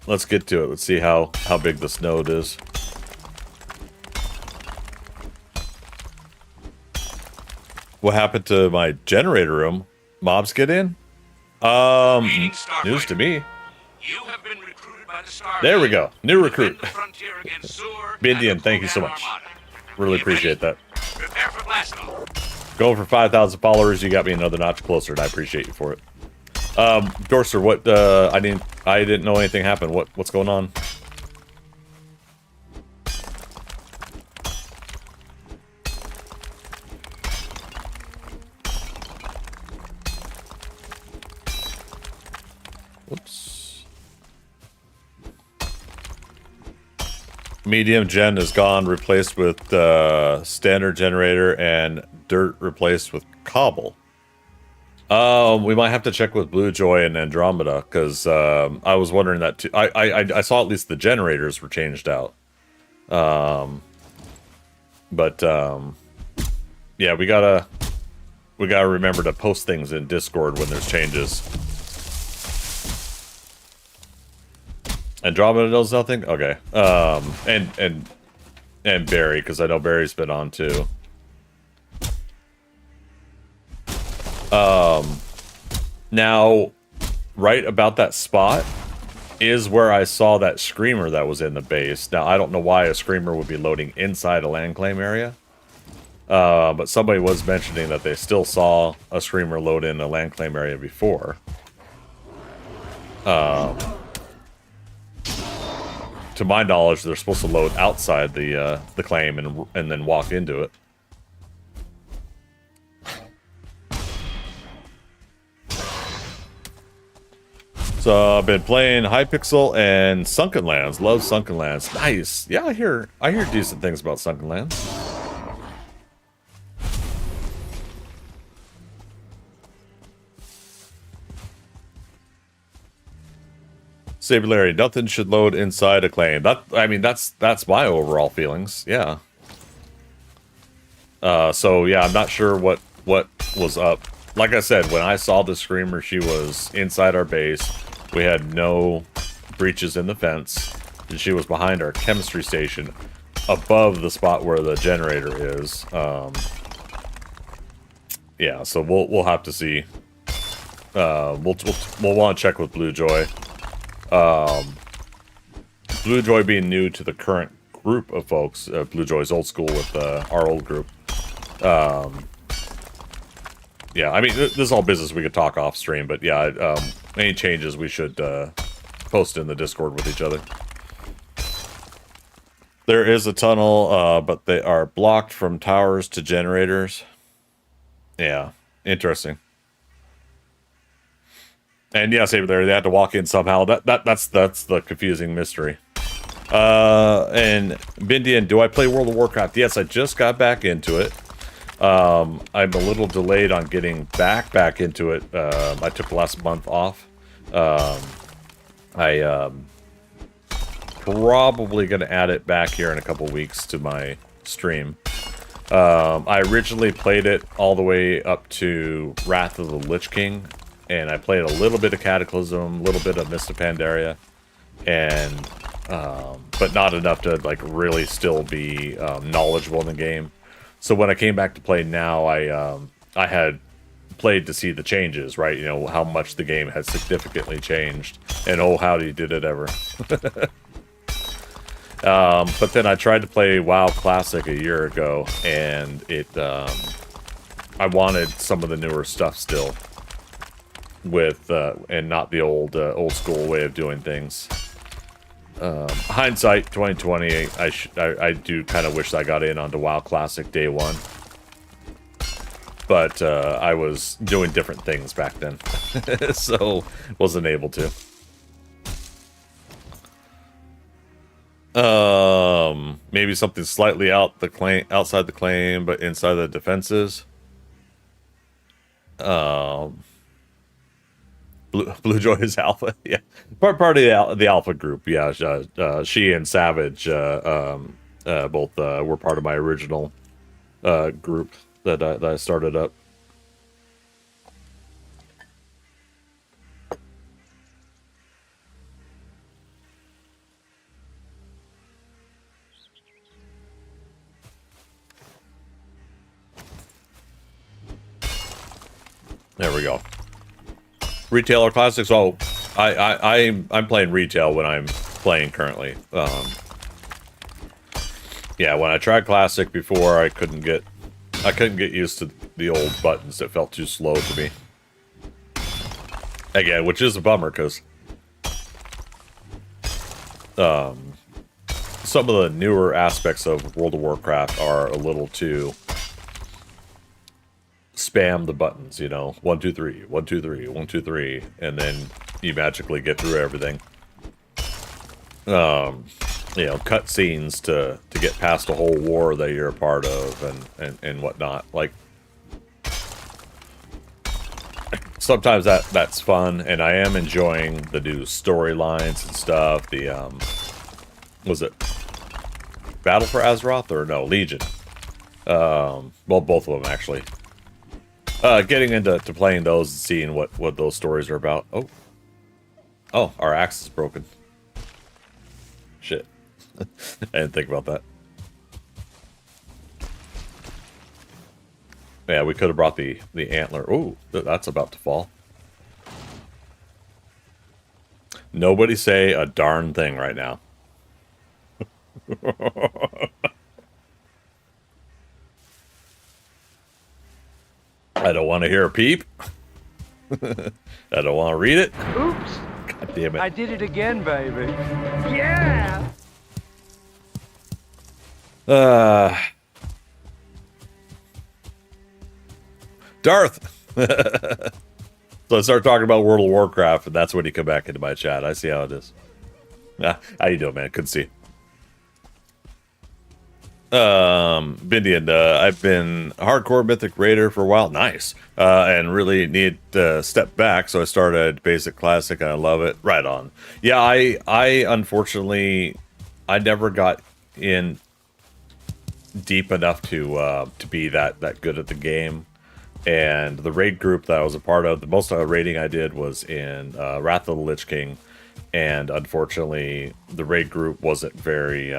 Let's get to it. Let's see how big this node is. What happened to my generator room? Mobs get in? News to me. You have been recruited by the There we go. New recruit. Bindian, Bindian, thank you so much. Really appreciate that. Prepare for blast off. Going for 5,000 followers, you got me another notch closer, and I appreciate you for it. Dorster, what? I didn't know anything happened. What's going on? Whoops. Medium gen is gone, replaced with standard generator, and dirt replaced with cobble. We might have to check with Blue Joy and Andromeda, because I was wondering that too. I saw at least the generators were changed out. Yeah, we gotta remember to post things in Discord when there's changes. Andromeda knows nothing? Okay. And Barry, because I know Barry's been on too. Now, right about that spot is where I saw that screamer that was in the base. Now, I don't know why a screamer would be loading inside a land claim area. But somebody was mentioning that they still saw a screamer load in a land claim area before. To my knowledge, they're supposed to load outside the claim and then walk into it. So I've been playing Hypixel and Sunken Lands. Love Sunken Lands. Nice. Yeah, I hear decent things about Sunken Lands. Saber Larry, nothing should load inside a claim. That's my overall feelings. Yeah. So yeah, I'm not sure what was up. Like I said, when I saw the screamer, she was inside our base. We had no breaches in the fence, and she was behind our chemistry station, above the spot where the generator is. Yeah, so we'll have to see. We'll want to check with Blue Joy. Blue Joy being new to the current group of folks. Blue Joy's old school with our old group. Yeah, I mean, this is all business we could talk off stream, but yeah, any changes we should post in the Discord with each other. There is a tunnel, but they are blocked from towers to generators. Yeah, interesting. And yeah, Saber there, they had to walk in somehow. That's the confusing mystery. And Bindian, do I play World of Warcraft? Yes, I just got back into it. I'm a little delayed on getting back into it. I took last month off. I probably gonna add it back here in a couple weeks to my stream. I originally played it all the way up to Wrath of the Lich King, and I played a little bit of Cataclysm, a little bit of Mist of Pandaria, and but not enough to like really still be knowledgeable in the game. So when I came back to play now, I had played to see the changes, right? You know, how much the game has significantly changed. And oh, howdy did it ever. But then I tried to play WoW Classic a year ago, and it, I wanted some of the newer stuff still. With, and not the old school way of doing things. Hindsight 2020, I do kind of wish I got in onto WoW Classic day one, but I was doing different things back then, so wasn't able to. Maybe something slightly outside the claim, but inside the defenses. Blue Joy is alpha. Yeah, part of the alpha group. Yeah, she and Savage both were part of my original group that I started up. There we go. Retail or classics? Oh, I'm playing retail when I'm playing currently. Yeah, when I tried classic before, I couldn't get used to the old buttons. It felt too slow to me. Again, which is a bummer because some of the newer aspects of World of Warcraft are a little too spam the buttons, you know, 1 2 3 1 2 3 1 2 3, and then you magically get through everything. You know, cut scenes to get past a whole war that you're a part of and whatnot. Like sometimes that's fun, and I am enjoying the new storylines and stuff. The was it Battle for Azeroth or no Legion? Well, both of them actually. Getting into playing those and seeing what those stories are about. Oh, our axe is broken. Shit, I didn't think about that. Yeah, we could have brought the antler. Ooh, that's about to fall. Nobody say a darn thing right now. I don't want to hear a peep. I don't want to read it. Oops. God damn it. I did it again, baby. Yeah! Darth! So I started talking about World of Warcraft, and that's when you come back into my chat. I see how it is. How you doing, man? Couldn't see. Bindian, I've been a hardcore Mythic Raider for a while. Nice. And really need to step back, so I started Basic Classic, and I love it. Right on. Yeah, I unfortunately, I never got in deep enough to be that good at the game. And the raid group that I was a part of, the most raiding I did was in Wrath of the Lich King. And unfortunately, the raid group wasn't very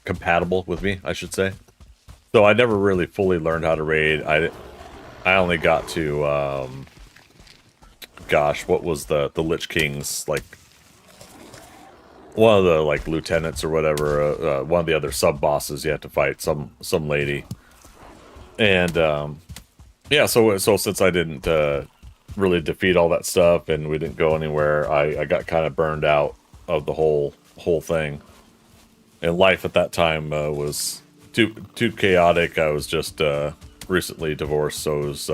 compatible with me, I should say. So I never really fully learned how to raid. I only got to, gosh, what was the Lich King's, like, one of the, like, lieutenants or whatever, one of the other sub-bosses you had to fight, some lady. And, yeah, so since I didn't really defeat all that stuff and we didn't go anywhere, I got kind of burned out of the whole thing. And life at that time was too chaotic. I was just recently divorced, so I was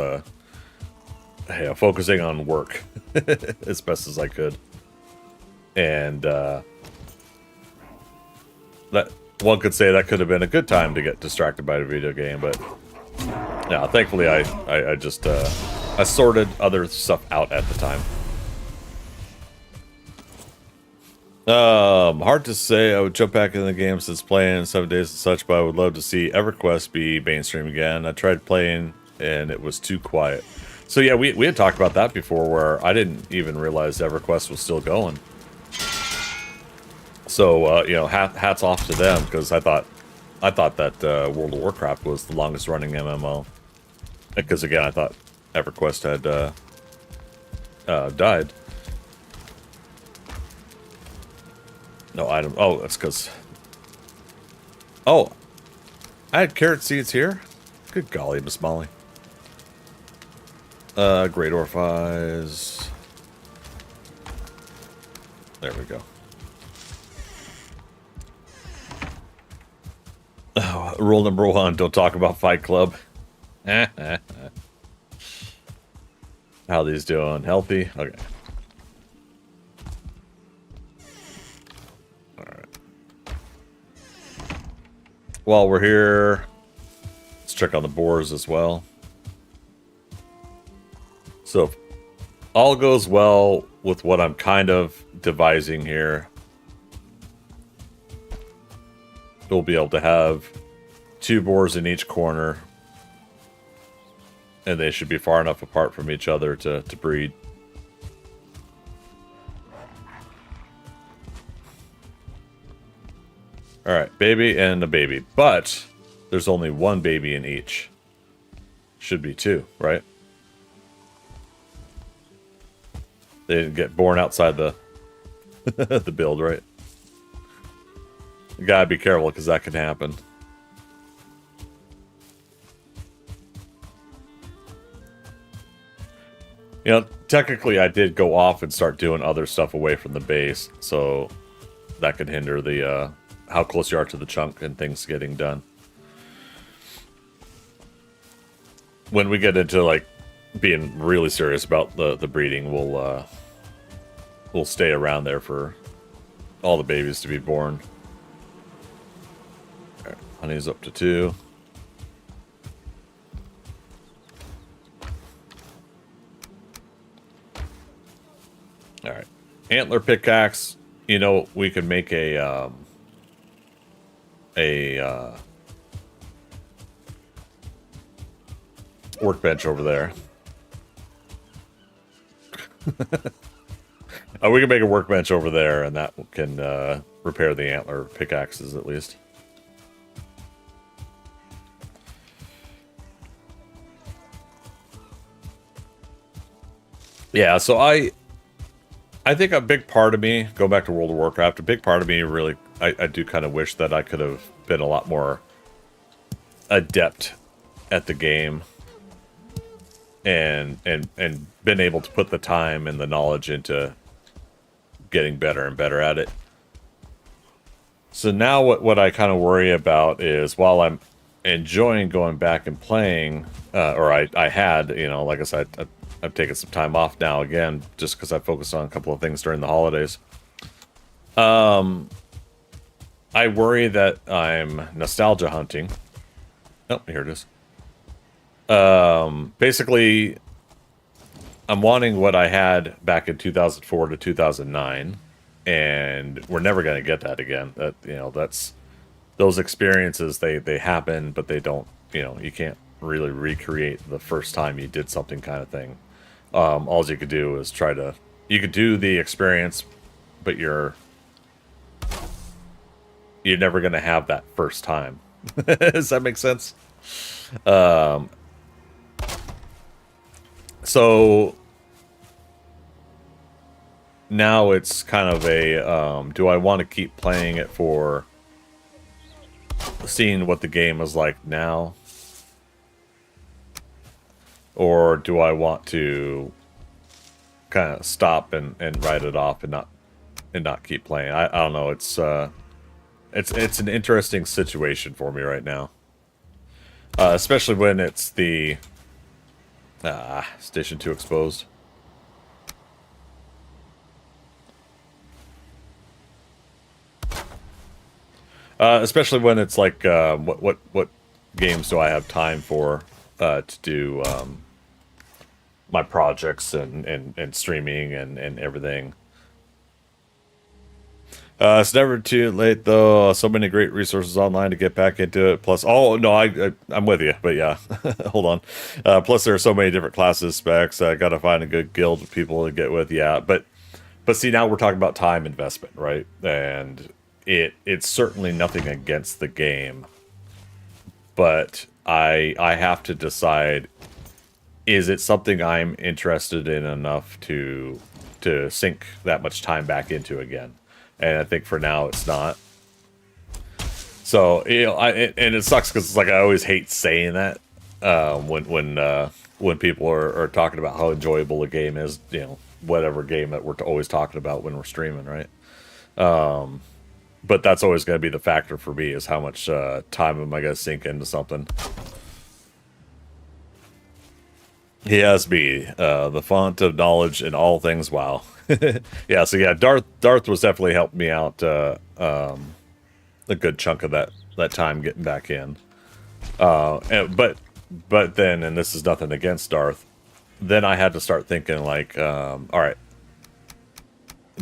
yeah, focusing on work as best as I could. And that one could say that could have been a good time to get distracted by the video game, but yeah, thankfully I just I sorted other stuff out at the time. Hard to say. I would jump back in the game since playing 7 days and such, but I would love to see EverQuest be mainstream again. I tried playing and it was too quiet. So yeah, we had talked about that before, where I didn't even realize EverQuest was still going. So you know, hats off to them, because I thought that World of Warcraft was the longest running MMO. Because again, I thought EverQuest had died. No item. Oh, that's because. Oh, I had carrot seeds here. Good golly, Miss Molly. Great Orphies. There we go. Oh, rule number 1: don't talk about Fight Club. How these doing? Healthy? Okay. Alright. while we're here, let's check on the boars as well. So if all goes well with what I'm kind of devising here, we'll be able to have 2 boars in each corner, and they should be far enough apart from each other to breed. Alright, baby and a baby. But there's only 1 baby in each. Should be 2, right? They didn't get born outside the the build, right? You gotta be careful, because that can happen. You know, technically I did go off and start doing other stuff away from the base, so that could hinder the, how close you are to the chunk and things getting done. When we get into, like, being really serious about the breeding, we'll stay around there for all the babies to be born. All right, honey's up to 2. All right, antler pickaxe. You know, we could make a workbench over there. We can make a workbench over there, and that can repair the antler pickaxes at least. Yeah, so I think a big part of me, going back to World of Warcraft, a big part of me really, I do kind of wish that I could have been a lot more adept at the game and been able to put the time and the knowledge into getting better and better at it. So now what I kind of worry about is, while I'm enjoying going back and playing, or I had, you know, like I said, I've taken some time off now again, just because I focused on a couple of things during the holidays. I worry that I'm nostalgia hunting. Oh, here it is. Basically, I'm wanting what I had back in 2004 to 2009, and we're never going to get that again. That, you know, that's, those experiences, they happen, but they don't, you know, you can't really recreate the first time you did something kind of thing. All you could do is you could do the experience, but you're never going to have that first time. Does that make sense? So now it's kind of a, do I want to keep playing it for seeing what the game is like now? Or do I want to kind of stop and write it off and not keep playing? I don't know. It's an interesting situation for me right now. Especially when it's the Station 2 exposed. Especially when it's like, what games do I have time for to do my projects and streaming and everything. It's never too late, though. So many great resources online to get back into it. Plus, oh no, I'm with you, but yeah, hold on. Plus, there are so many different classes, specs. I gotta find a good guild of people to get with. Yeah, but see, now we're talking about time investment, right? And it's certainly nothing against the game, but I have to decide: is it something I'm interested in enough to sink that much time back into again? And I think for now it's not. So, you know, and it sucks because it's like I always hate saying that when people are talking about how enjoyable a game is, you know, whatever game that we're always talking about when we're streaming, right? But that's always going to be the factor for me, is how much time am I going to sink into something. He has me, the font of knowledge in all things WoW. Yeah, so yeah, Darth was definitely helping me out a good chunk of that that time getting back in. But then, and this is nothing against Darth, then I had to start thinking like, all right,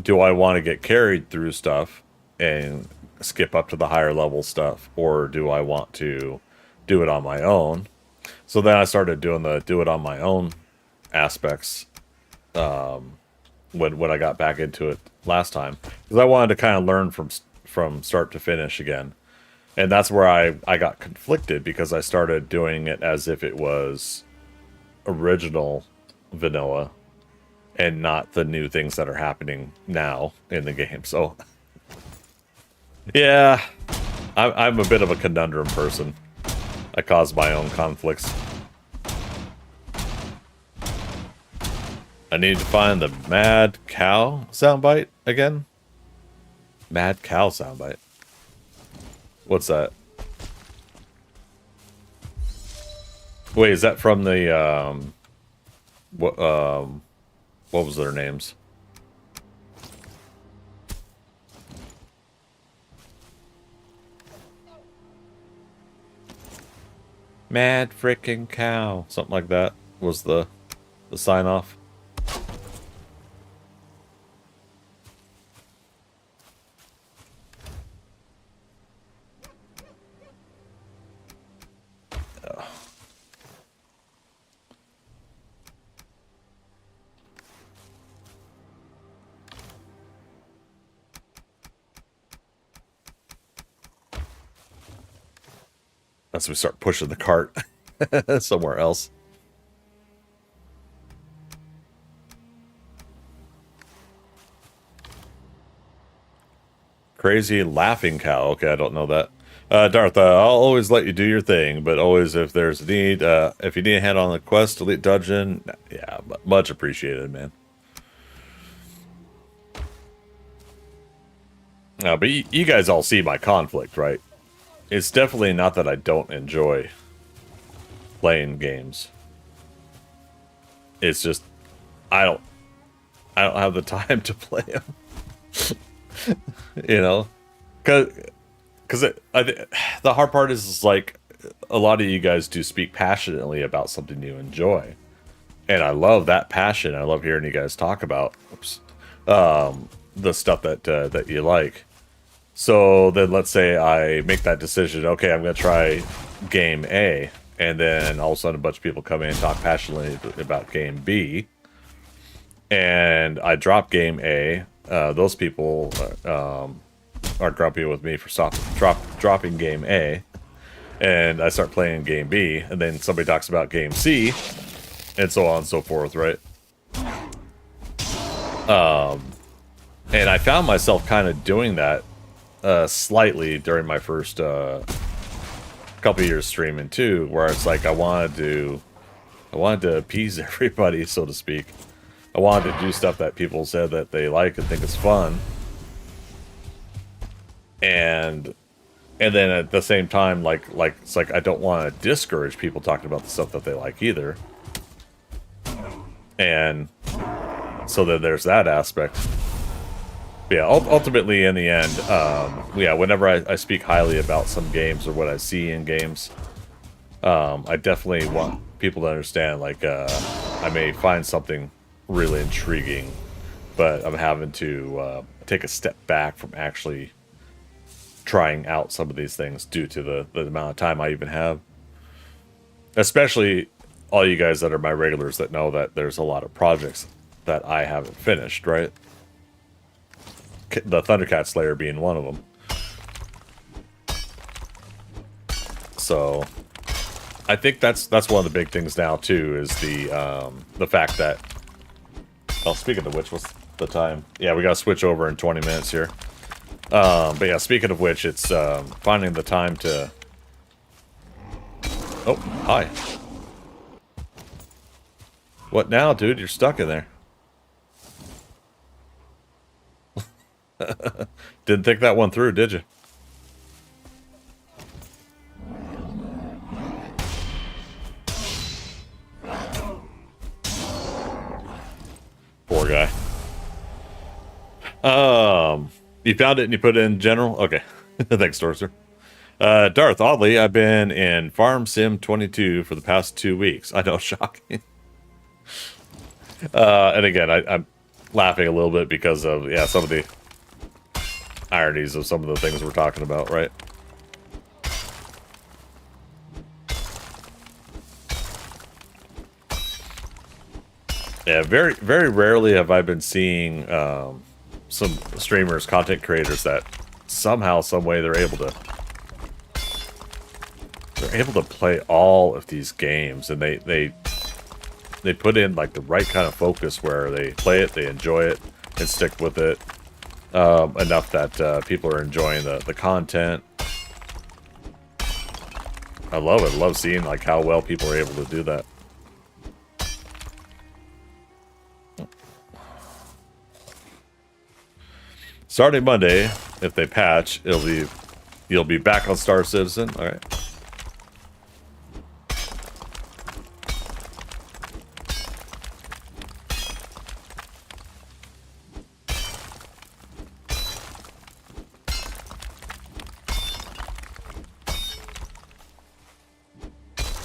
do I want to get carried through stuff and skip up to the higher level stuff, or do I want to do it on my own? So then I started doing the do it on my own aspects when I got back into it last time, because I wanted to kind of learn from start to finish again. And that's where I got conflicted, because I started doing it as if it was original vanilla and not the new things that are happening now in the game. So, yeah, I'm a bit of a conundrum person. I cause my own conflicts. I need to find the Mad Cow soundbite again. Mad Cow soundbite. What's that? Wait, is that from the what was their names? Mad frickin' cow. Something like that was the sign off. As we start pushing the cart somewhere else. Crazy laughing cow. Okay, I don't know that. Darth, I'll always let you do your thing, but always if there's a need, if you need a hand on the quest, elite dungeon, yeah, much appreciated, man. But you guys all see my conflict, right? It's definitely not that I don't enjoy playing games. It's just I don't have the time to play them. You know, because the hard part is like a lot of you guys do speak passionately about something you enjoy, and I love that passion. I love hearing you guys talk about the stuff that you like. So then let's say I make that decision, okay, I'm going to try game A, and then all of a sudden a bunch of people come in and talk passionately about game B, and I drop game A. Those people are grumpy with me for dropping game A, and I start playing game B, and then somebody talks about game C, and so on and so forth, right? And I found myself kind of doing that slightly during my first couple years streaming too, where it's like I wanted to appease everybody, so to speak. I wanted to do stuff that people said that they like and think is fun, and then at the same time, like it's like I don't want to discourage people talking about the stuff that they like either, and so then there's that aspect. Yeah, ultimately, in the end, yeah, whenever I speak highly about some games or what I see in games, I definitely want people to understand, like, I may find something really intriguing, but I'm having to take a step back from actually trying out some of these things due to the amount of time I even have. Especially all you guys that are my regulars that know that there's a lot of projects that I haven't finished, right? The Thundercat Slayer being one of them. So I think that's one of the big things now too, is the fact that, well, speaking of which, what's the time? Yeah, we gotta switch over in 20 minutes here. But yeah, speaking of which, it's finding the time to... Oh, hi. What now, dude? You're stuck in there. Didn't think that one through, did you? Poor guy. You found it and you put it in general? Okay. Thanks, Torser. Darth, oddly, I've been in Farm Sim 22 for the past 2 weeks. I know, shocking. And again, I'm laughing a little bit because of, yeah, some of the ironies of some of the things we're talking about, right? Yeah, very, very rarely have I been seeing some streamers, content creators that somehow, some way they're able to play all of these games, and they put in like the right kind of focus where they play it, they enjoy it, and stick with it enough that people are enjoying the content. I love it. I love seeing like how well people are able to do that. Starting Monday, if they patch, you'll be back on Star Citizen. All right.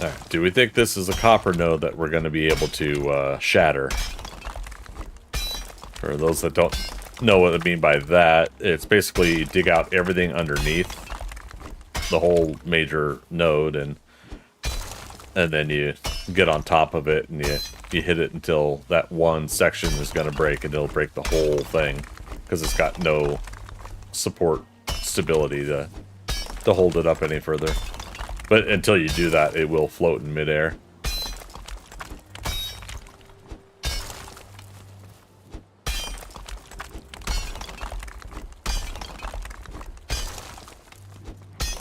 All right. Do we think this is a copper node that we're going to be able to shatter? For those that don't know what I mean by that, it's basically dig out everything underneath the whole major node, and then you get on top of it and you hit it until that one section is going to break, and it'll break the whole thing because it's got no support stability to hold it up any further. But until you do that, it will float in midair.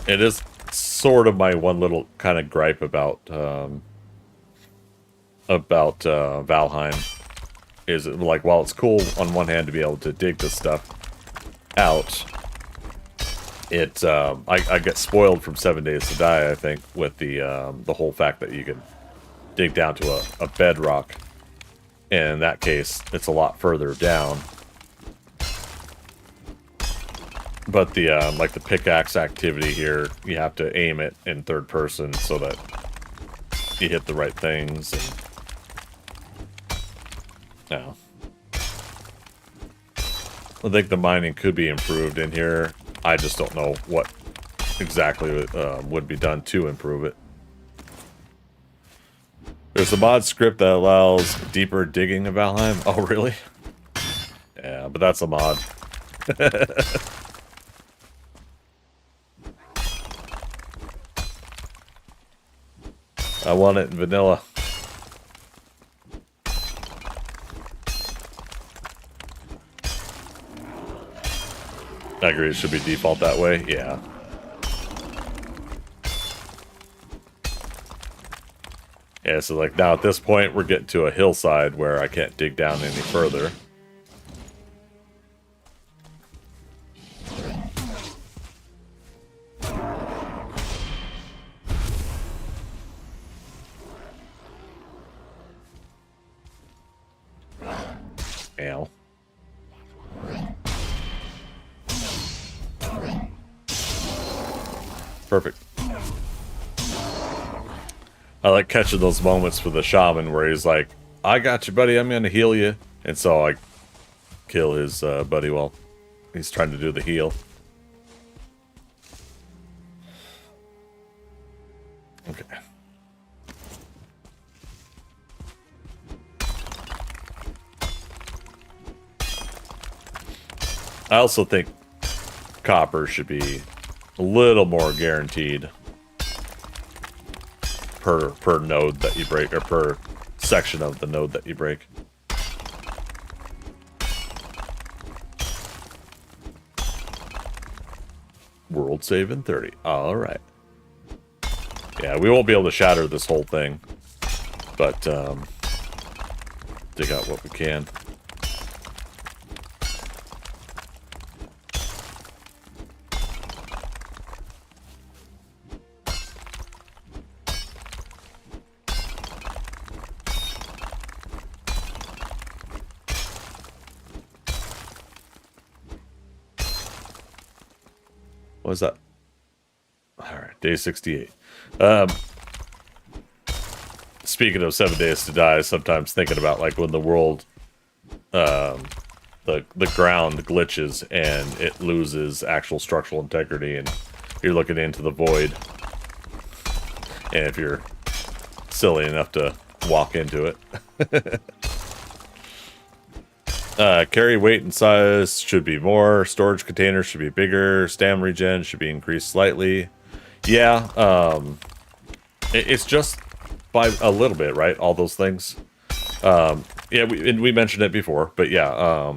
It is sort of my one little kind of gripe about Valheim. Is it like, while it's cool on one hand to be able to dig this stuff out, it I get spoiled from 7 Days to Die, I think, with the whole fact that you can dig down to a bedrock. And in that case, it's a lot further down. But the like the pickaxe activity here, you have to aim it in third person so that you hit the right things. And yeah, I think the mining could be improved in here. I just don't know what exactly would be done to improve it. There's a mod script that allows deeper digging of Valheim. Oh, really? Yeah, but that's a mod. I want it in vanilla. I agree, it should be default that way. Yeah. Yeah, so like now at this point, we're getting to a hillside where I can't dig down any further. Ow. Perfect. I like catching those moments for the shaman where he's like, I got you, buddy, I'm gonna heal you. And so I kill his buddy while he's trying to do the heal. Okay. I also think copper should be a little more guaranteed per node that you break, or per section of the node that you break. World save in 30. All right. Yeah, we won't be able to shatter this whole thing, but dig out what we can. What was that? All day 68. Speaking of 7 days to die, sometimes thinking about like when the world, the ground glitches and it loses actual structural integrity, and you're looking into the void, and if you're silly enough to walk into it. Carry weight and size should be more. Storage containers should be bigger. Stam regen should be increased slightly. Yeah, it's just by a little bit, right? All those things. Yeah, we mentioned it before, but yeah,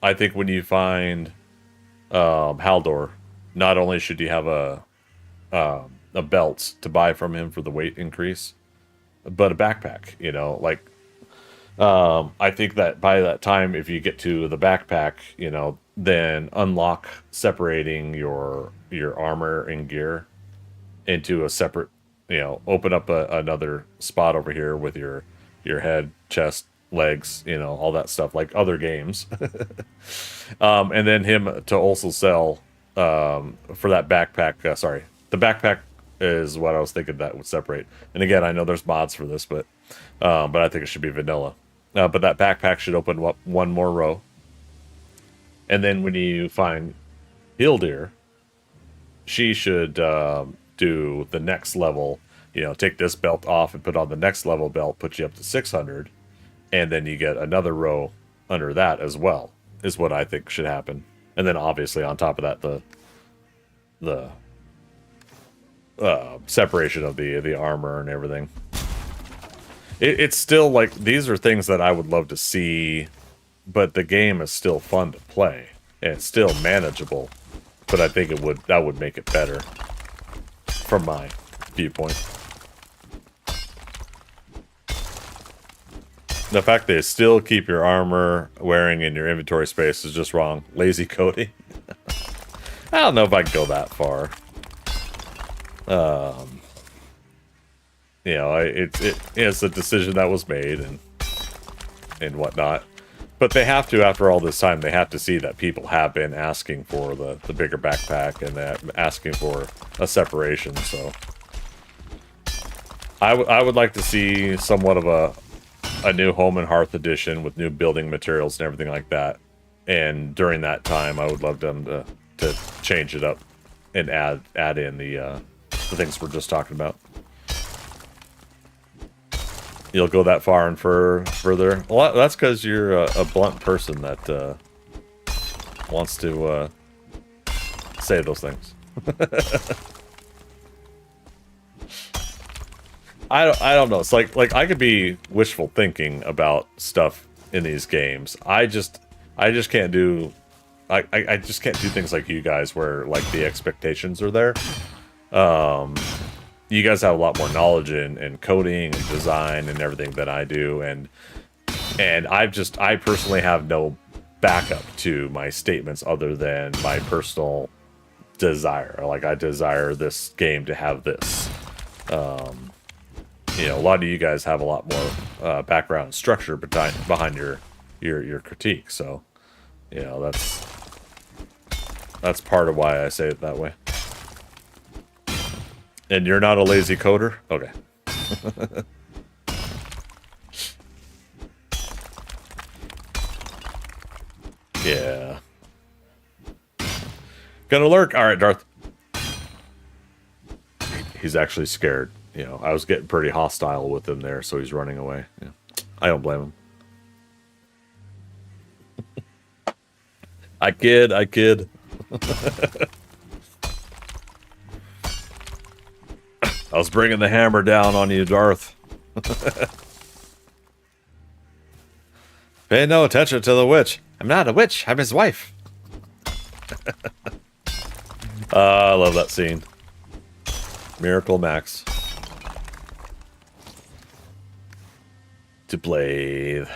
I think when you find Haldor, not only should you have a belt to buy from him for the weight increase, but a backpack. You know, like I think that by that time, if you get to the backpack, you know, then unlock separating your armor and gear into a separate, you know, open up another spot over here with your head, chest, legs, you know, all that stuff like other games. And then him to also sell for that backpack. Sorry, the backpack is what I was thinking that would separate. And again, I know there's mods for this, but I think it should be vanilla. But that backpack should open up one more row. And then when you find Hildir, she should do the next level. You know, take this belt off and put on the next level belt, put you up to 600. And then you get another row under that as well, is what I think should happen. And then obviously on top of that, the separation of the armor and everything. It's still like, these are things that I would love to see, but the game is still fun to play and it's still manageable. But I think that would make it better from my viewpoint. The fact they still keep your armor wearing in your inventory space is just wrong. Lazy coding. I don't know if I can go that far. You know, it's a decision that was made and whatnot. But they have to, after all this time, they have to see that people have been asking for the bigger backpack and that asking for a separation. So I would like to see somewhat of a new Home and Hearth edition with new building materials and everything like that. And during that time, I would love them to change it up and add in the things we're just talking about. You'll go that far and further. Well, that's because you're a blunt person that wants to say those things. I don't know. It's like I could be wishful thinking about stuff in these games. I just can't do. I just can't do things like you guys, where like the expectations are there. You guys have a lot more knowledge in coding and design and everything than I do, and I personally have no backup to my statements other than my personal desire. Like, I desire this game to have this. You know, a lot of you guys have a lot more background and structure behind your critique. So, you know, that's part of why I say it that way. And you're not a lazy coder? Okay. Yeah. Gonna lurk. All right, Darth. He's actually scared. You know, I was getting pretty hostile with him there, so he's running away. Yeah. I don't blame him. I kid. I was bringing the hammer down on you, Darth. Pay no attention to the witch. I'm not a witch. I'm his wife. I love that scene. Miracle Max. To blathe.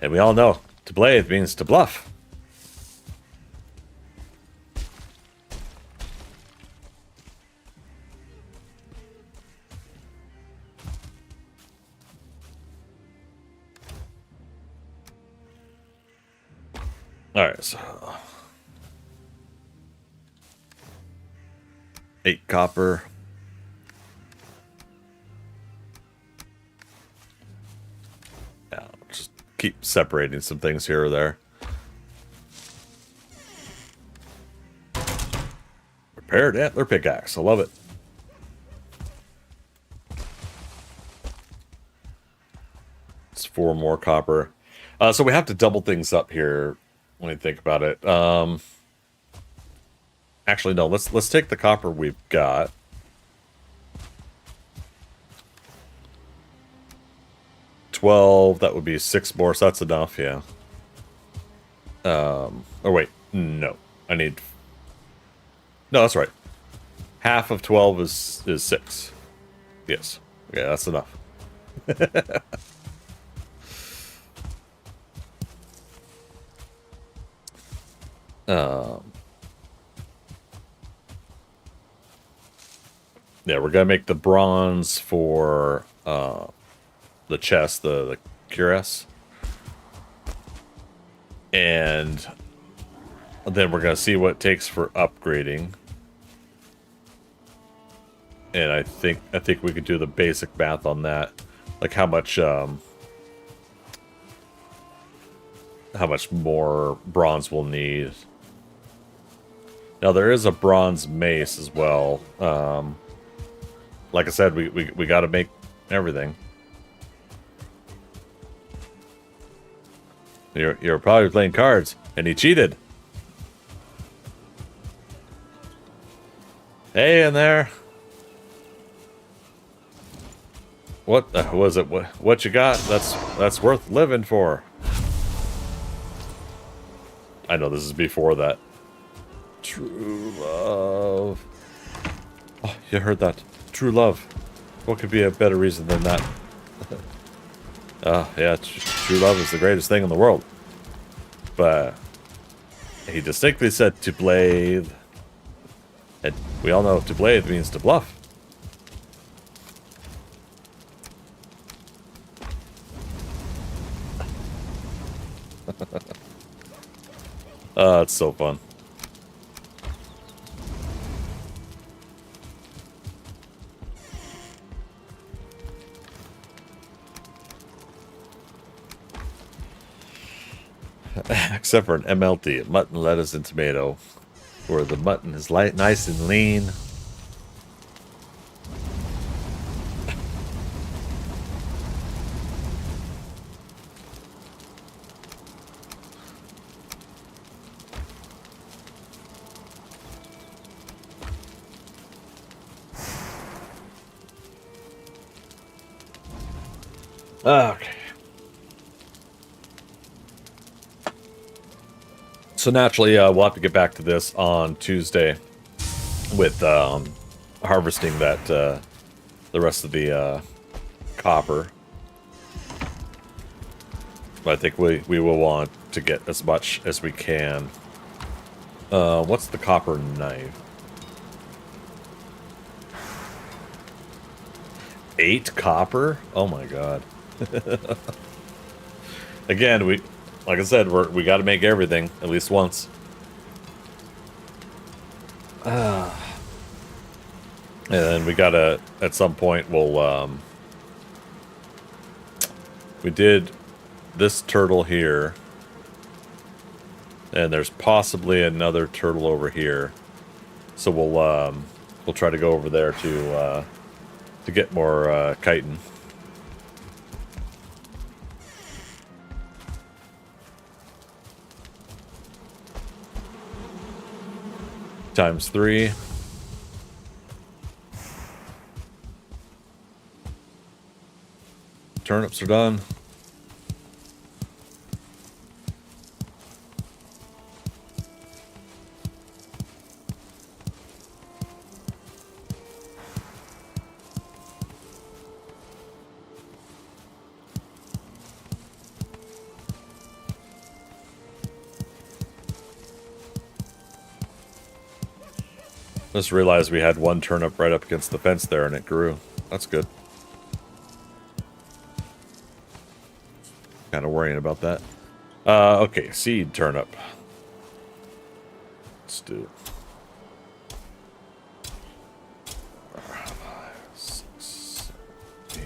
And we all know, to blathe means to bluff. Alright, so 8 copper. keep separating some things here or there. Repaired antler pickaxe. I love it. It's 4 more copper. So we have to double things up here when you think about it. Actually, no. Let's take the copper we've got. $12. That would be 6 more. So that's enough. Yeah. Or wait, no. I need. No, that's right. Half of 12 is 6. Yes. Yeah, that's enough. Yeah, we're gonna make the bronze for the chest, the cuirass, and then we're gonna see what it takes for upgrading. And I think we could do the basic math on that, like how much more bronze we'll need. Now there is a bronze mace as well. Like I said, we got to make everything. You're probably playing cards, and he cheated. Hey, in there. What was it? What you got? That's worth living for. I know this is before that. True love. Oh, you heard that. True love. What could be a better reason than that? Yeah, true love is the greatest thing in the world. But he distinctly said to blade. And we all know to blade means to bluff. It's so fun. Except for an MLT, mutton, lettuce, and tomato, where the mutton is light, nice and lean. Okay. So naturally, we'll have to get back to this on Tuesday with harvesting that the rest of the copper. But I think we will want to get as much as we can. What's the copper knife? 8 copper? Oh my god. Again, like I said, we got to make everything at least once. And then we gotta, at some point, we did this turtle here, and there's possibly another turtle over here. So we'll try to go over there to get more chitin. Times 3. Turnips are done. Just realized we had one turnip right up against the fence there and it grew. That's good. Kind of worrying about that. Okay, seed turnip. Let's do it. 5, 6, 7, 8.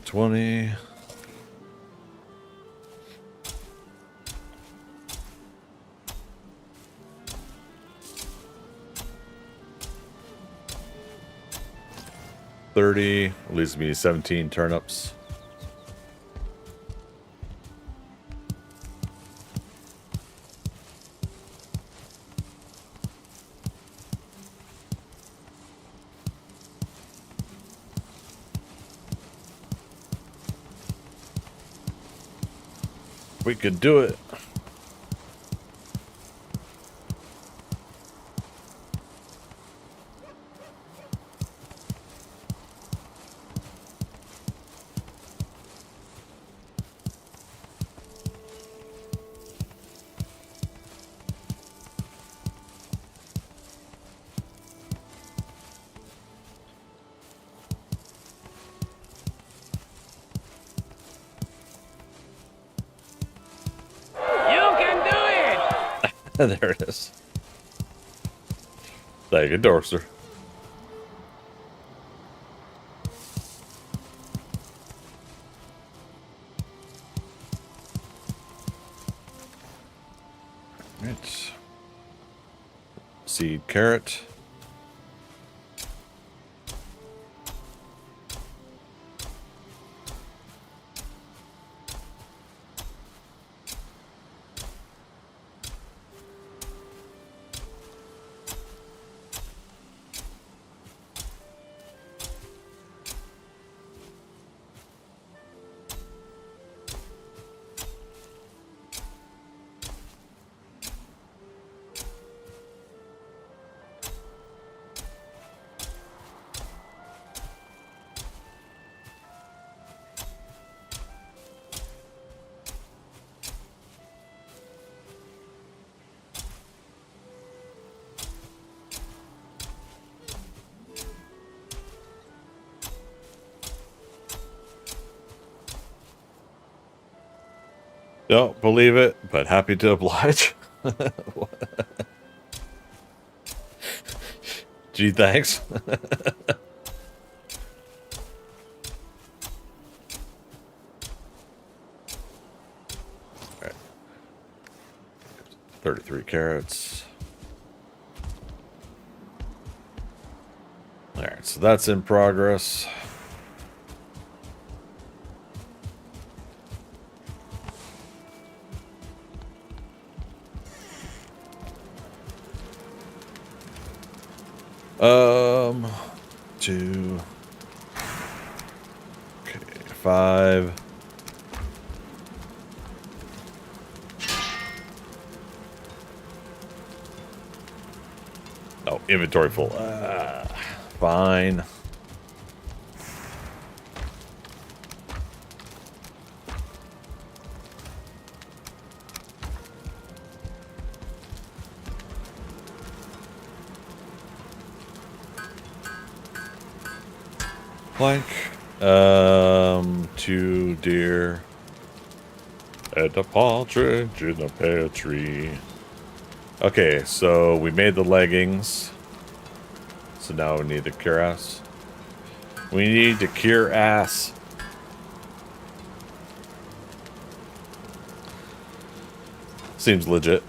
20. $30 leaves me 17 turnips. We could do it. There it is. Thank you, Dorser. Right. Seed carrot. Don't believe it, but happy to oblige. Gee, thanks. Right. 33 carrots. Alright, so that's in progress. Two. Okay, 5. Oh, inventory full. Fine. Plank. 2 deer. And a partridge in a pear tree. Okay, so we made the leggings. So now we need to cure ass. We need to cure ass. Seems legit.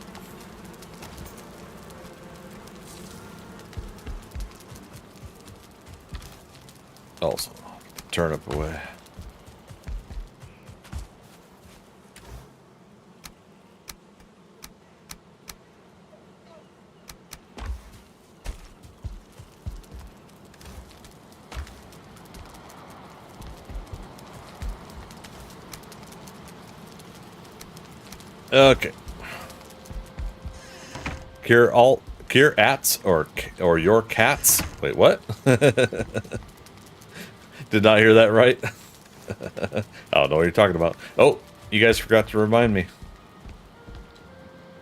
Also, turnip away. Okay. Cure ats or your cats. Wait, what? Did not hear that right. I don't know what you're talking about. Oh, you guys forgot to remind me.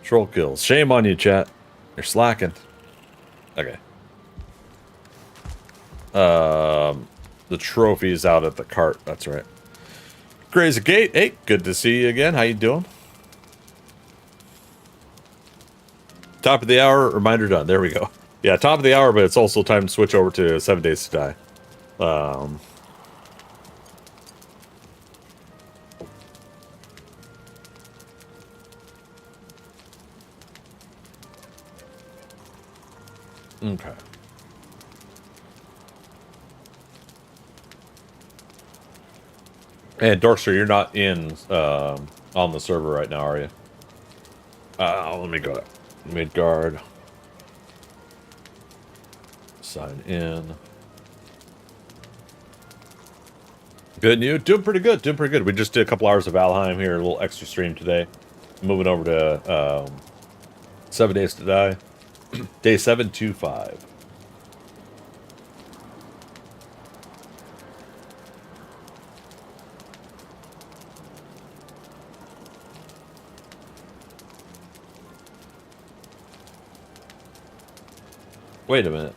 Troll kills. Shame on you, chat. You're slacking. Okay. The trophy is out at the cart. That's right. Graze a gate. Hey, good to see you again. How you doing? Top of the hour. Reminder done. There we go. Yeah, top of the hour, but it's also time to switch over to 7 Days to Die. Okay. And Dorkster, you're not in on the server right now, are you? Let me go to Midgard. Sign in. Good news. Doing pretty good. Doing pretty good. We just did a couple hours of Valheim here, a little extra stream today. Moving over to 7 Days to Die. Day 725. Wait a minute.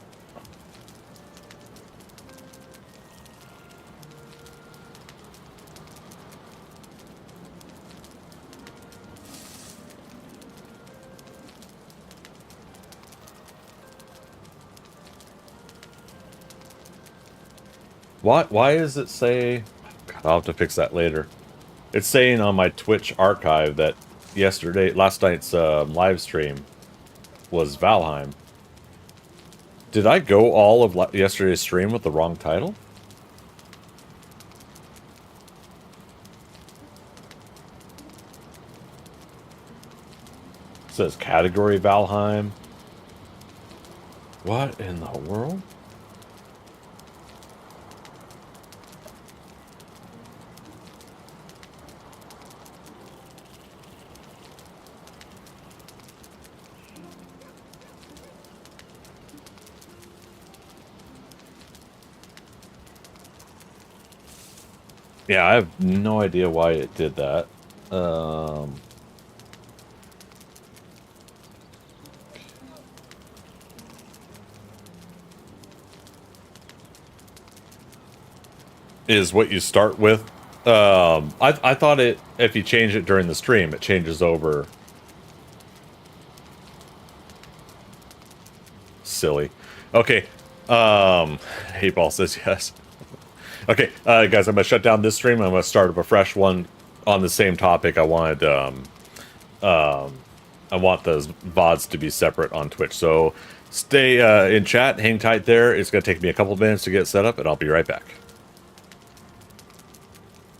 Why does it say... God, I'll have to fix that later. It's saying on my Twitch archive that last night's live stream was Valheim. Did I go all of yesterday's stream with the wrong title? It says category Valheim. What in the world? Yeah, I have no idea why it did that. Is what you start with. I thought if you change it during the stream, it changes over. Silly. Okay. Hey Ball says yes. Okay, guys, I'm gonna shut down this stream. I'm gonna start up a fresh one on the same topic. I want those VODs to be separate on Twitch. So stay in chat, hang tight there. It's gonna take me a couple minutes to get set up, and I'll be right back.